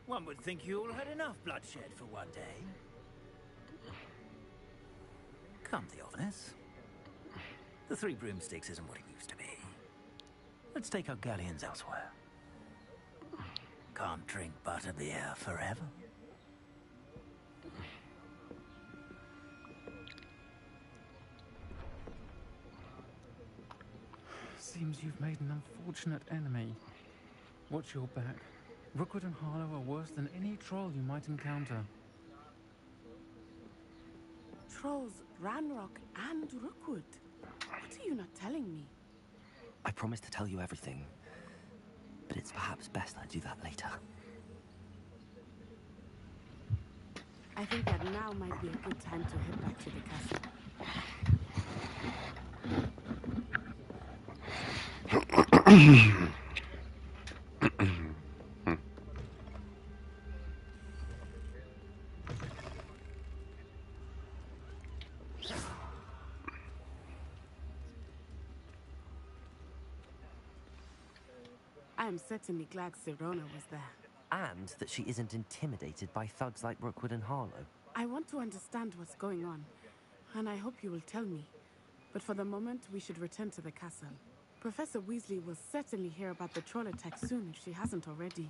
One would think you all had enough bloodshed for one day. Come, Theophilus. The 3 broomsticks isn't what it used to be. Let's take our galleons elsewhere. Can't drink butterbeer forever. Seems you've made an unfortunate enemy. Watch your back. Rookwood and Harlow are worse than any troll you might encounter. Trolls, Ranrock, and Rookwood. What are you not telling me? I promised to tell you everything, but it's perhaps best I do that later. I think that now might be a good time to head back to the castle. I am certainly glad Sirona was there. And that she isn't intimidated by thugs like Rookwood and Harlow. I want to understand what's going on, and I hope you will tell me. But for the moment, we should return to the castle. Professor Weasley will certainly hear about the troll attack soon if she hasn't already.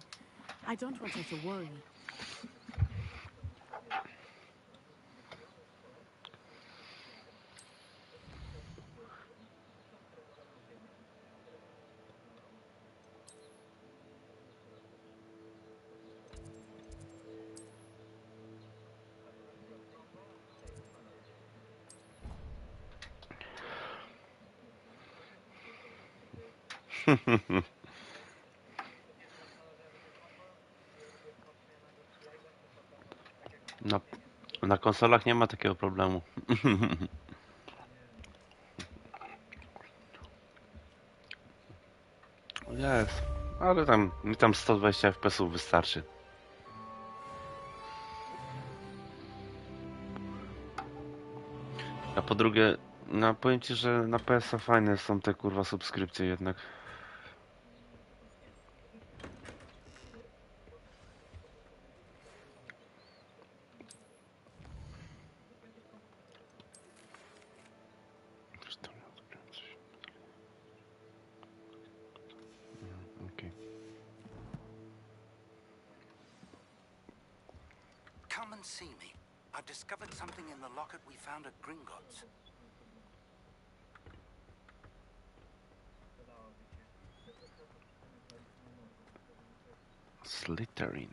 I don't want her to worry. Na konsolach nie ma takiego problemu. Jest, ale mi tam 120 FPS-ów wystarczy. A po drugie, no powiem ci, że na PS-a fajne są te kurwa subskrypcje jednak. Come and see me. I've discovered something in the locket we found at Gringotts. Slytherin.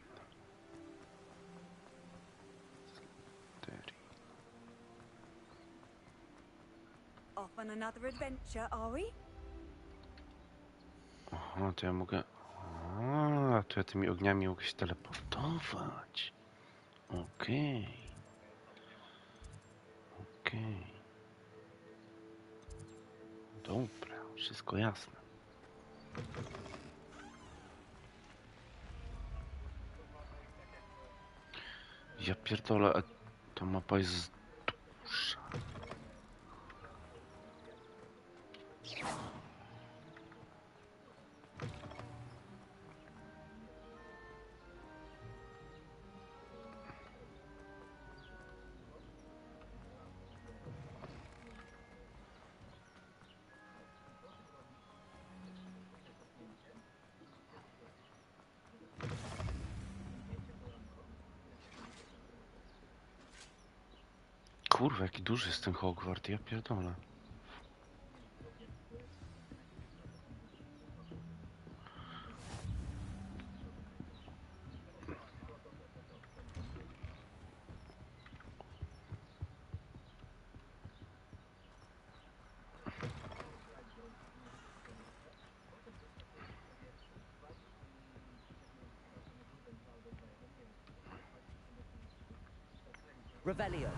Off on another adventure, are we? Aha, to ja mogę... A, to ja tymi ogniami mogę się teleportować. Okej. Okej. Dobra, wszystko jasne. Ja pierdolę, a ta mapa jest duża. Kurwa, jaki duży jest ten Hogwart, ja pierdolę. Revelio.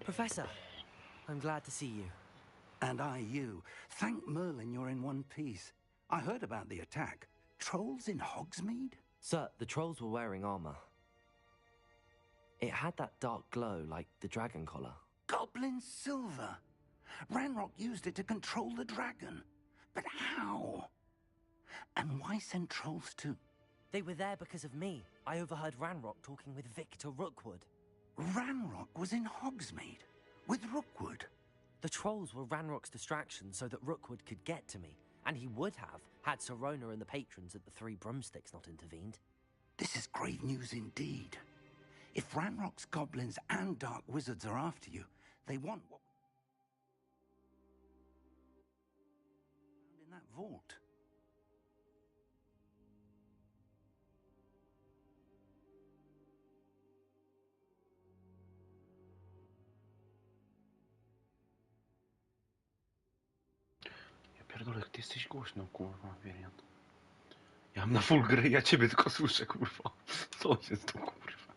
Professor, I'm glad to see you. And I you. Thank Merlin you're in one piece. I heard about the attack. Trolls in Hogsmeade? Sir, the trolls were wearing armor. It had that dark glow like the dragon collar. Goblin silver. Ranrock used it to control the dragon. But how? And why send trolls too? They were there because of me. I overheard Ranrock talking with Victor Rookwood. Ranrock was in Hogsmeade with Rookwood. The trolls were Ranrock's distraction so that Rookwood could get to me. And he would have, had Sirona and the patrons at the Three Broomsticks not intervened. This is grave news indeed. If Ranrock's goblins and dark wizards are after you, they want what in that vault. Ja pierdolę, jak ty jesteś głośno, kurwa, Wirian. Ja mam na full gry, ja ciebie tylko słyszę, kurwa. Co jest to, kurwa?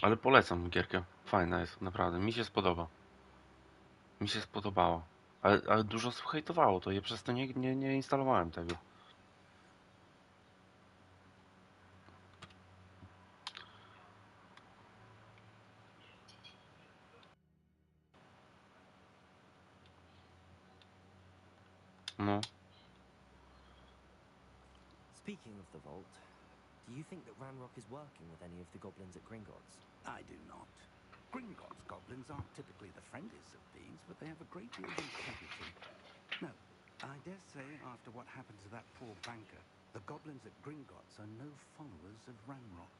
Ale polecam gierkę. Fajna jest, naprawdę. Mi się spodoba. Mi się spodobało. Ale dużo hejtowało to. Ja przez to nie instalowałem tego. No. Speaking of the vault, do you think that Ranrock is working with any of the goblins at Gringotts? I do not. Gringotts goblins aren't typically the friendliest of beings, but they have a great deal of integrity. No, I dare say after what happened to that poor banker, the goblins at Gringotts are no followers of Ranrock.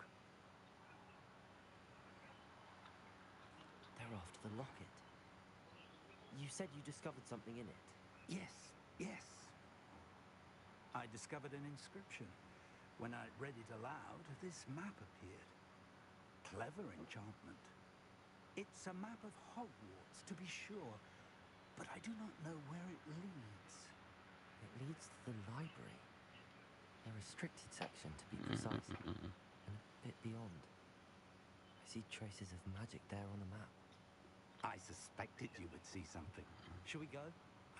They're after the locket. You said you discovered something in it. Yes. I discovered an inscription. When I read it aloud, this map appeared. Clever enchantment. It's a map of Hogwarts, to be sure, but I do not know where it leads. It leads to the library. A restricted section, to be precise, and a bit beyond. I see traces of magic there on the map. I suspected you would see something. Shall we go?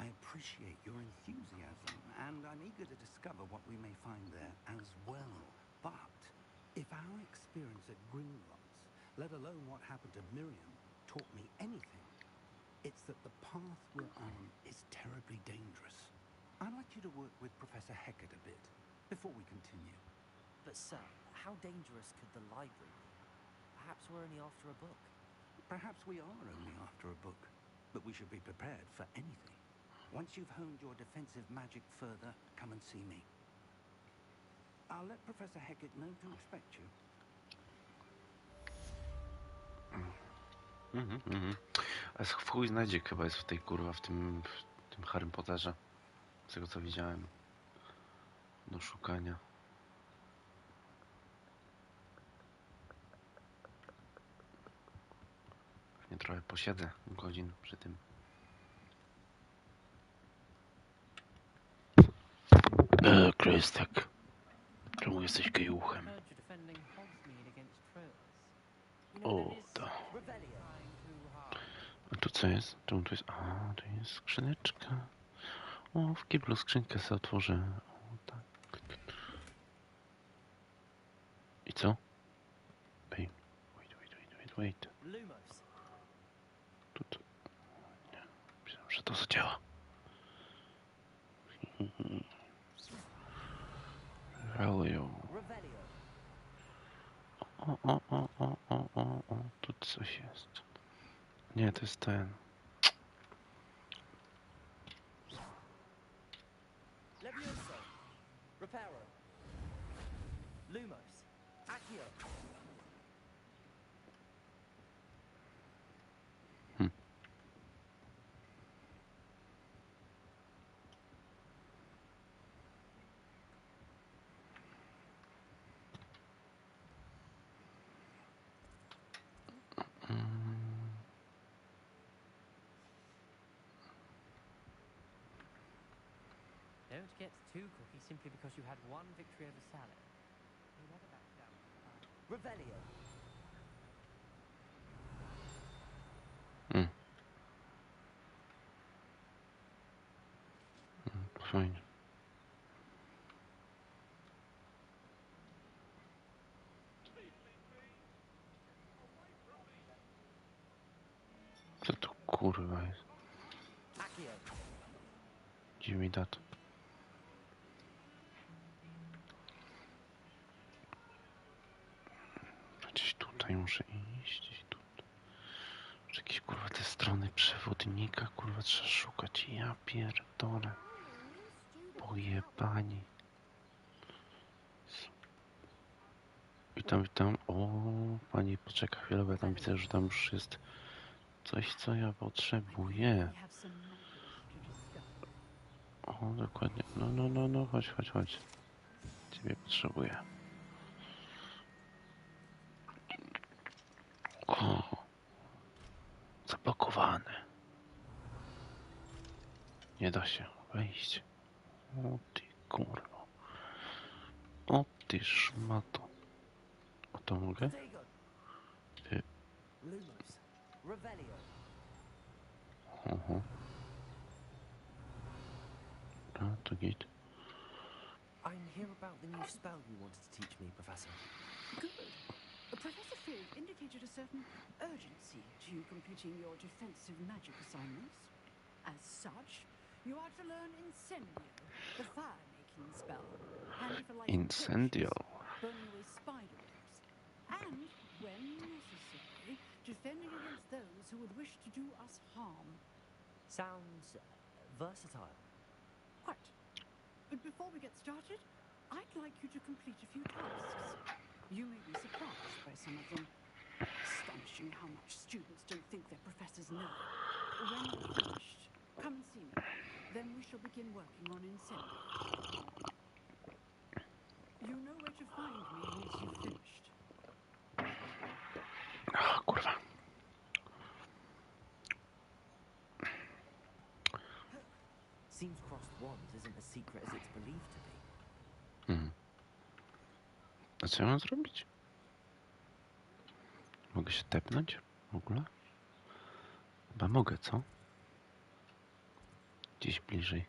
I appreciate your enthusiasm, and I'm eager to discover what we may find there as well. But if our experience at Gringotts, let alone what happened to Miriam, taught me anything, it's that the path we're on is terribly dangerous. I'd like you to work with Professor Hecat a bit before we continue. But sir, how dangerous could the library be? Perhaps we're only after a book. Perhaps we are only after a book, but we should be prepared for anything. Once you've honed your defensive magic further, come and see me. I'll let Professor Hecat know to expect you. A w chuj znajdzie chyba jest w tej kurwa, w tym Harrym Potterze. Z tego co widziałem. Do szukania. Pewnie trochę posiedzę godzin przy tym. Krystek. Czemu jesteś gejuchem? O, to. A tu co jest? Czemu tu jest? A, tu jest skrzyneczka. O, w kiblu skrzynkę sobie otworzę. O, tak. I co? Ej, wait. Tu to... Nie, myślałem, że to zadziała. Revelio. O, tu coś jest. Nie, to jest ten. Levioso, Reparo, Lumos, Accio. Don't get too cocky simply because you had one victory over salad. You never back down. Revelio. Fajnie. Co to kurwa jest? Gdzie mi da to? Gdzieś tutaj muszę iść, gdzieś tutaj. Jakieś kurwa te strony przewodnika, kurwa trzeba szukać. Ja pierdolę. Pojebani. Witam, witam. O, pani poczeka chwilę, bo ja tam widzę, że tam już jest coś, co ja potrzebuję. O, dokładnie. No, chodź. Ciebie potrzebuję. O, zablokowane. Nie da się wejść. O ty kurwa. O ty szmato. O to mogę? Ty. Oho. A, to git. I'm here about the new spell you wanted to teach me, Professor. Good. Professor Fig indicated a certain urgency to you completing your defensive magic assignments. As such, you are to learn Incendio, the fire-making spell. Handy for lighting Incendio. torches, burning away spider webs, and, when necessary, defending against those who would wish to do us harm. Sounds versatile. Quite. But before we get started, I'd like you to complete a few tasks. You may be surprised by some of them. Astonishing how much students don't think their professors know. When you're finished, come and see me. Then we shall begin working on Incendio. You know where to find me once you've finished. Ah, kurwa. Seems crossed wand isn't as secret as it's believed to be. A co ja mam zrobić? Mogę się tepnąć w ogóle? Chyba mogę, co? Gdzieś bliżej.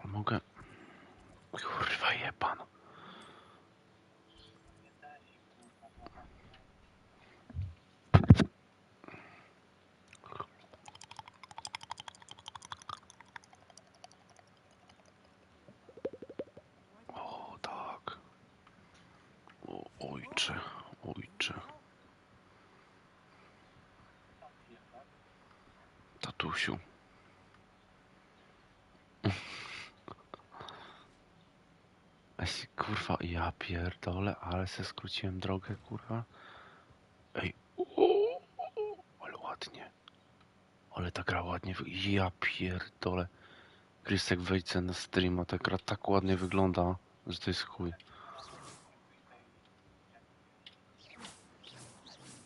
Mogę... Kurwa jebano. O tak. O, ojcze. Tatusiu. Kurwa, ja pierdolę, ale se skróciłem drogę, kurwa. Ej, ale ładnie. Ale ta gra ładnie, ja pierdolę. Krystek, wejdź na streama, ta gra tak ładnie wygląda, że to jest chuj.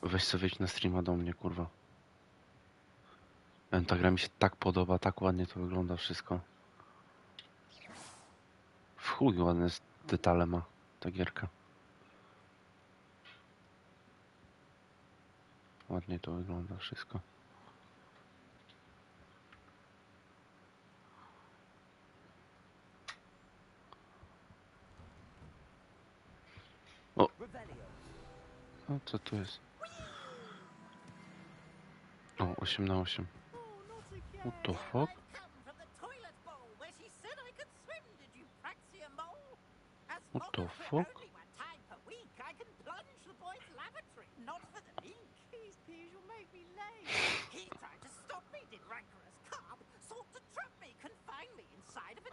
Weź sobie wejdź na streama do mnie, kurwa. Ta gra mi się tak podoba, tak ładnie to wygląda wszystko. W chuj ładne detale ma ta gierka. Ładnie to wygląda wszystko. O! O, co tu jest? O, 8 na 8. What the fuck? What the fuck? Not for the link. Please, you'll make me late. He tried to stop me, did rancorous carp. Sought to trap me, confine me inside of a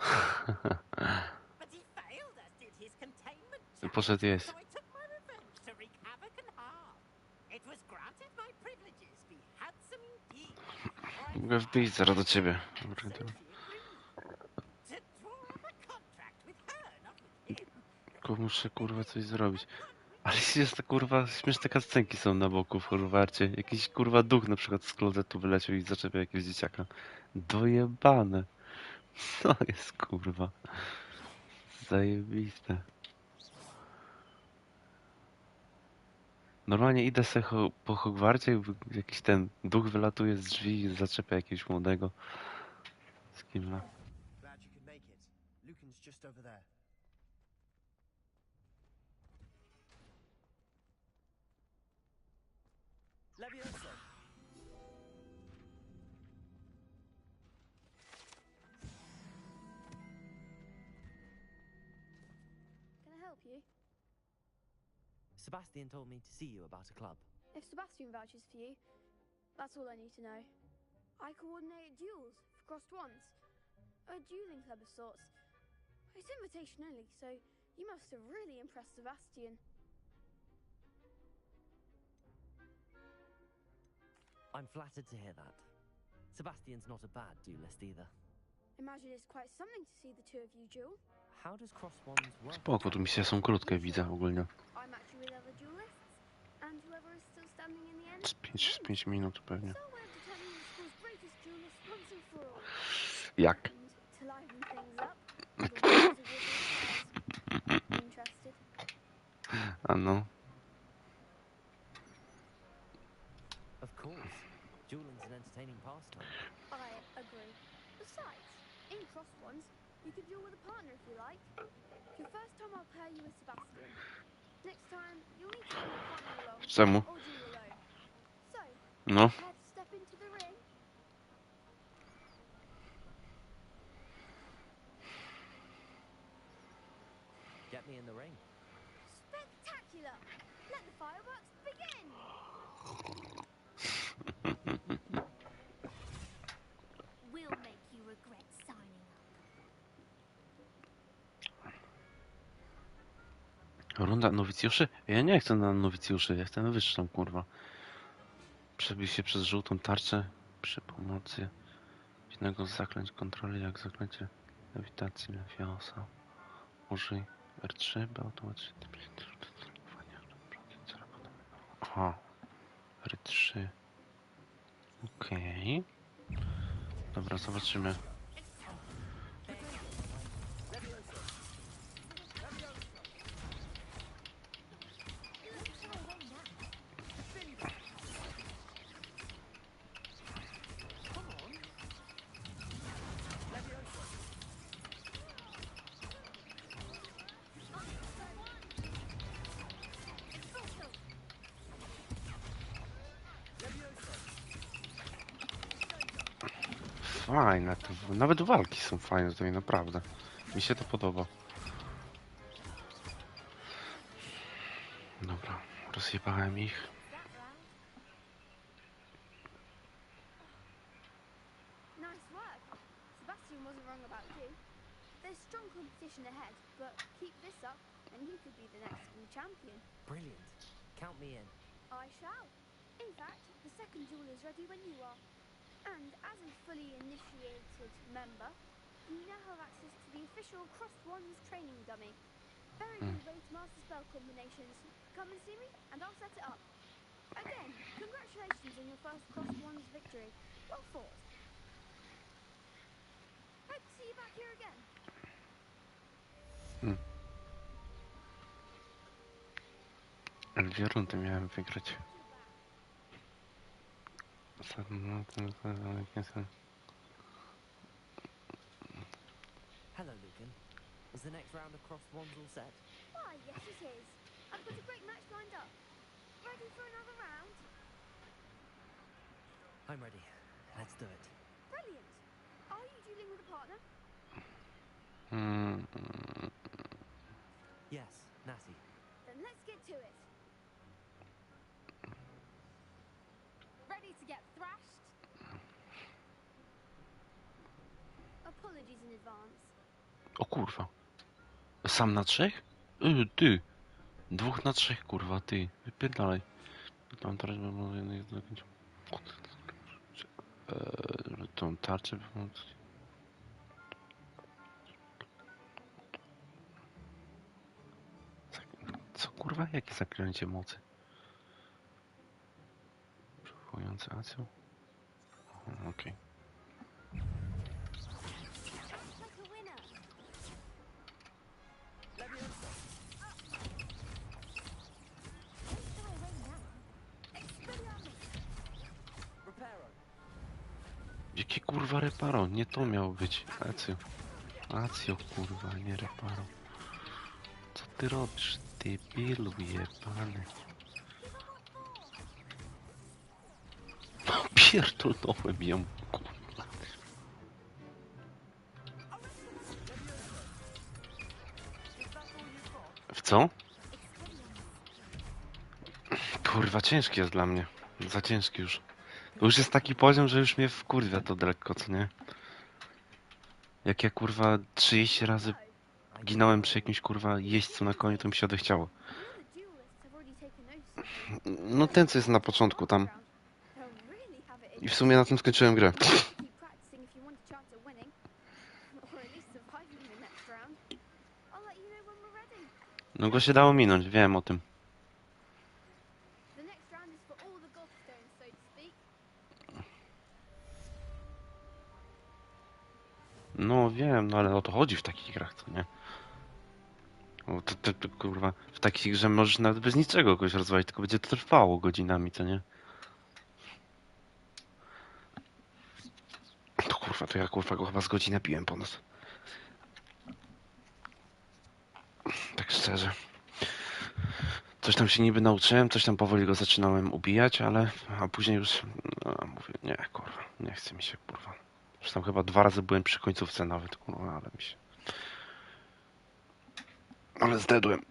but he failed, as did his containment. Poszedł jest. So I took my revenge to wreak havoc and harm. It was granted my privileges be handsome indeed. Mogę wbić zaraz do ciebie. Tylko muszę kurwa coś zrobić. Ale jest to kurwa, śmieszne cutscenki są na boku w Hogwarcie. Jakiś kurwa duch na przykład z klozetu wyleciał i zaczepia jakiegoś dzieciaka. Dojebane. Co jest kurwa? Zajebiste. Normalnie idę sobie po Hogwarcie, jakiś ten duch wylatuje z drzwi i zaczepia jakiegoś młodego. Z kimla. Glad you could make it. Lucan's just over there. Levioso! Can I help you? Sebastian told me to see you about a club. If Sebastian vouches for you, that's all I need to know. I coordinate duels for crossed wands. A dueling club of sorts. It's invitation only, so you must have really impressed Sebastian. I'm flattered to hear that. Sebastian's not a bad duelist either. Imagine it's quite something to see the two of you duel. How does cross wands work? Spoko, tu misje są krótkie, widzę ogólnie. I match you with other duelists, and whoever is still standing in the end. Z 5 minut pewnie. So we're determining the school's greatest duelist once and for all. Jak? And to liven things up, the winners of your interested? A no. Of course. Dueling's an entertaining pastime. I agree. Besides, in cross ones, you can duel with a partner if you like. Your first time I'll pair you with Sebastian. Next time, you'll need to bring your partner along. Czemu? Or duel alone. So, No. prepare to step into the ring? Get me in the ring. Spectacular! Let the fireworks begin! We'll make you regret signing up. Runda nowicjuszy? Ja nie chcę na nowicjuszy, ja chcę na wyższą, kurwa. Przebił się przez żółtą tarczę przy pomocy jednego z zaklęć kontroli, jak zaklęcie lewitacji Leviosa. Użyj R3, by automatycznie... Aha, R3. Okej. Dobra, zobaczymy. Fajne to, nawet walki są fajne tutaj, naprawdę. Mi się to podoba. Dobra, rozjebałem ich. Nice work. Sebastian wasn't wrong about you. There's strong competition ahead, but keep this up and you could be the next school champion. Brilliant. Count me in. I shall. In fact, the second duel is ready when you are. And as a fully initiated member, you now have access to the official Crossed Wands training dummy. Very good way to master spell combinations. Come and see me, and I'll set it up. Again, congratulations on your first Crossed Wands victory. Well fought. Hope to see you back here again. Dwie rundy miałem wygrać. Hello, Lucan. Is the next round of crossed wands all set? Why, yes it is. I've got a great match lined up. Ready for another round? I'm ready. Let's do it. Brilliant. Are you dueling with a partner? Yes, Natty. Then let's get to it. Ready to get thrashed? Apologies in advance. O kurwa. Sam na trzech? Ty. 2 na 3, kurwa, ty. Wypierdalaj. Tam teraz bym tą tarczę. Co kurwa? kurwa? Jakie zaklęcie mocy? Przywołujący acją? Okej. Jakie kurwa reparo? Nie to miało być. Acjo. Acjo kurwa, nie reparo. Co ty robisz? Ty debilu jebany. Pierdolnąłem ją. Kurwa. W co? Kurwa, ciężki jest dla mnie. Za ciężki już. To już jest taki poziom, że już mnie wkurwia to lekko, co nie? Jak ja kurwa 30 razy ginąłem przy jakimś kurwa jeźdźcu na koniu, to mi się odechciało. No ten, co jest na początku tam. I w sumie na tym skończyłem grę. No go się dało minąć, wiem o tym. No wiem, no ale o to chodzi w takich grach, co nie? O, to kurwa, w takiej grze możesz nawet bez niczego kogoś rozwalić, tylko będzie to trwało godzinami, co nie? To kurwa, to ja kurwa go chyba z godzinę piłem ponad. Tak szczerze. Coś tam się niby nauczyłem, coś tam powoli go zaczynałem ubijać, ale... A później już... No, mówię, nie kurwa, nie chce mi się kurwa. Już tam chyba 2 razy byłem przy końcówce nawet, kurwa, ale mi się... Ale zdedłem.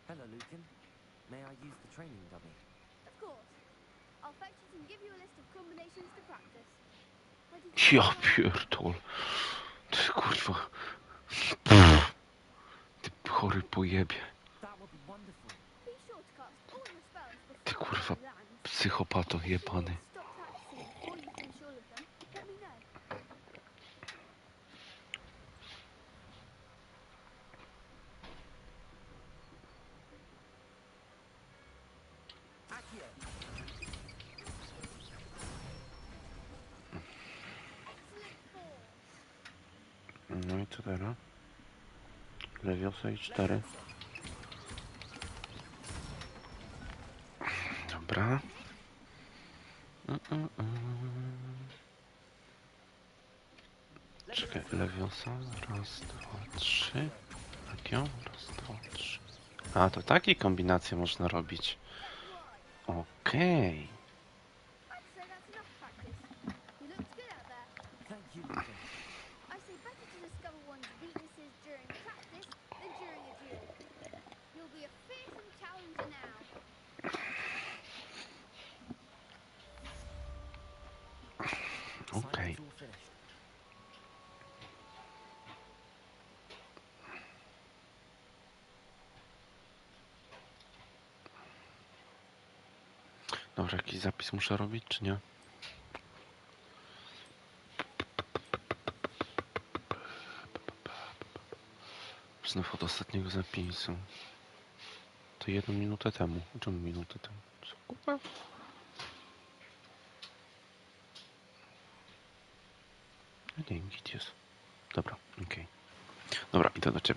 Hello, Lucan. May I use the training dummy? Of course. I'll fetch it and give you a list of combinations to practice. Ready to Ja pierdol. Ty kurwa. Pff. Ty chory pojebie. Be sure to cast all your spells Ty before kurwa the land. psychopato jebany. Stop practicing before you finish all of them. Let me know. No i co teraz? Lewiosa i 4. Dobra. Czekaj, lewiosa. Raz, 2, 3. Tak ją? Raz, 2, 3. A, to takie kombinacje można robić. Okej. I'd say that's enough practice. You looked good out there. Thank you, Lucan. I say better to discover one's weaknesses during practice than during a duel. You'll be a fearsome challenger now. Okej. Dobra, jakiś zapis muszę robić, czy nie? Znów od ostatniego zapisu. To 1 minutę temu. Czemu minutę temu? Co kurwa? Nie, git jest. Dobra, okej. Dobra, idę do ciebie.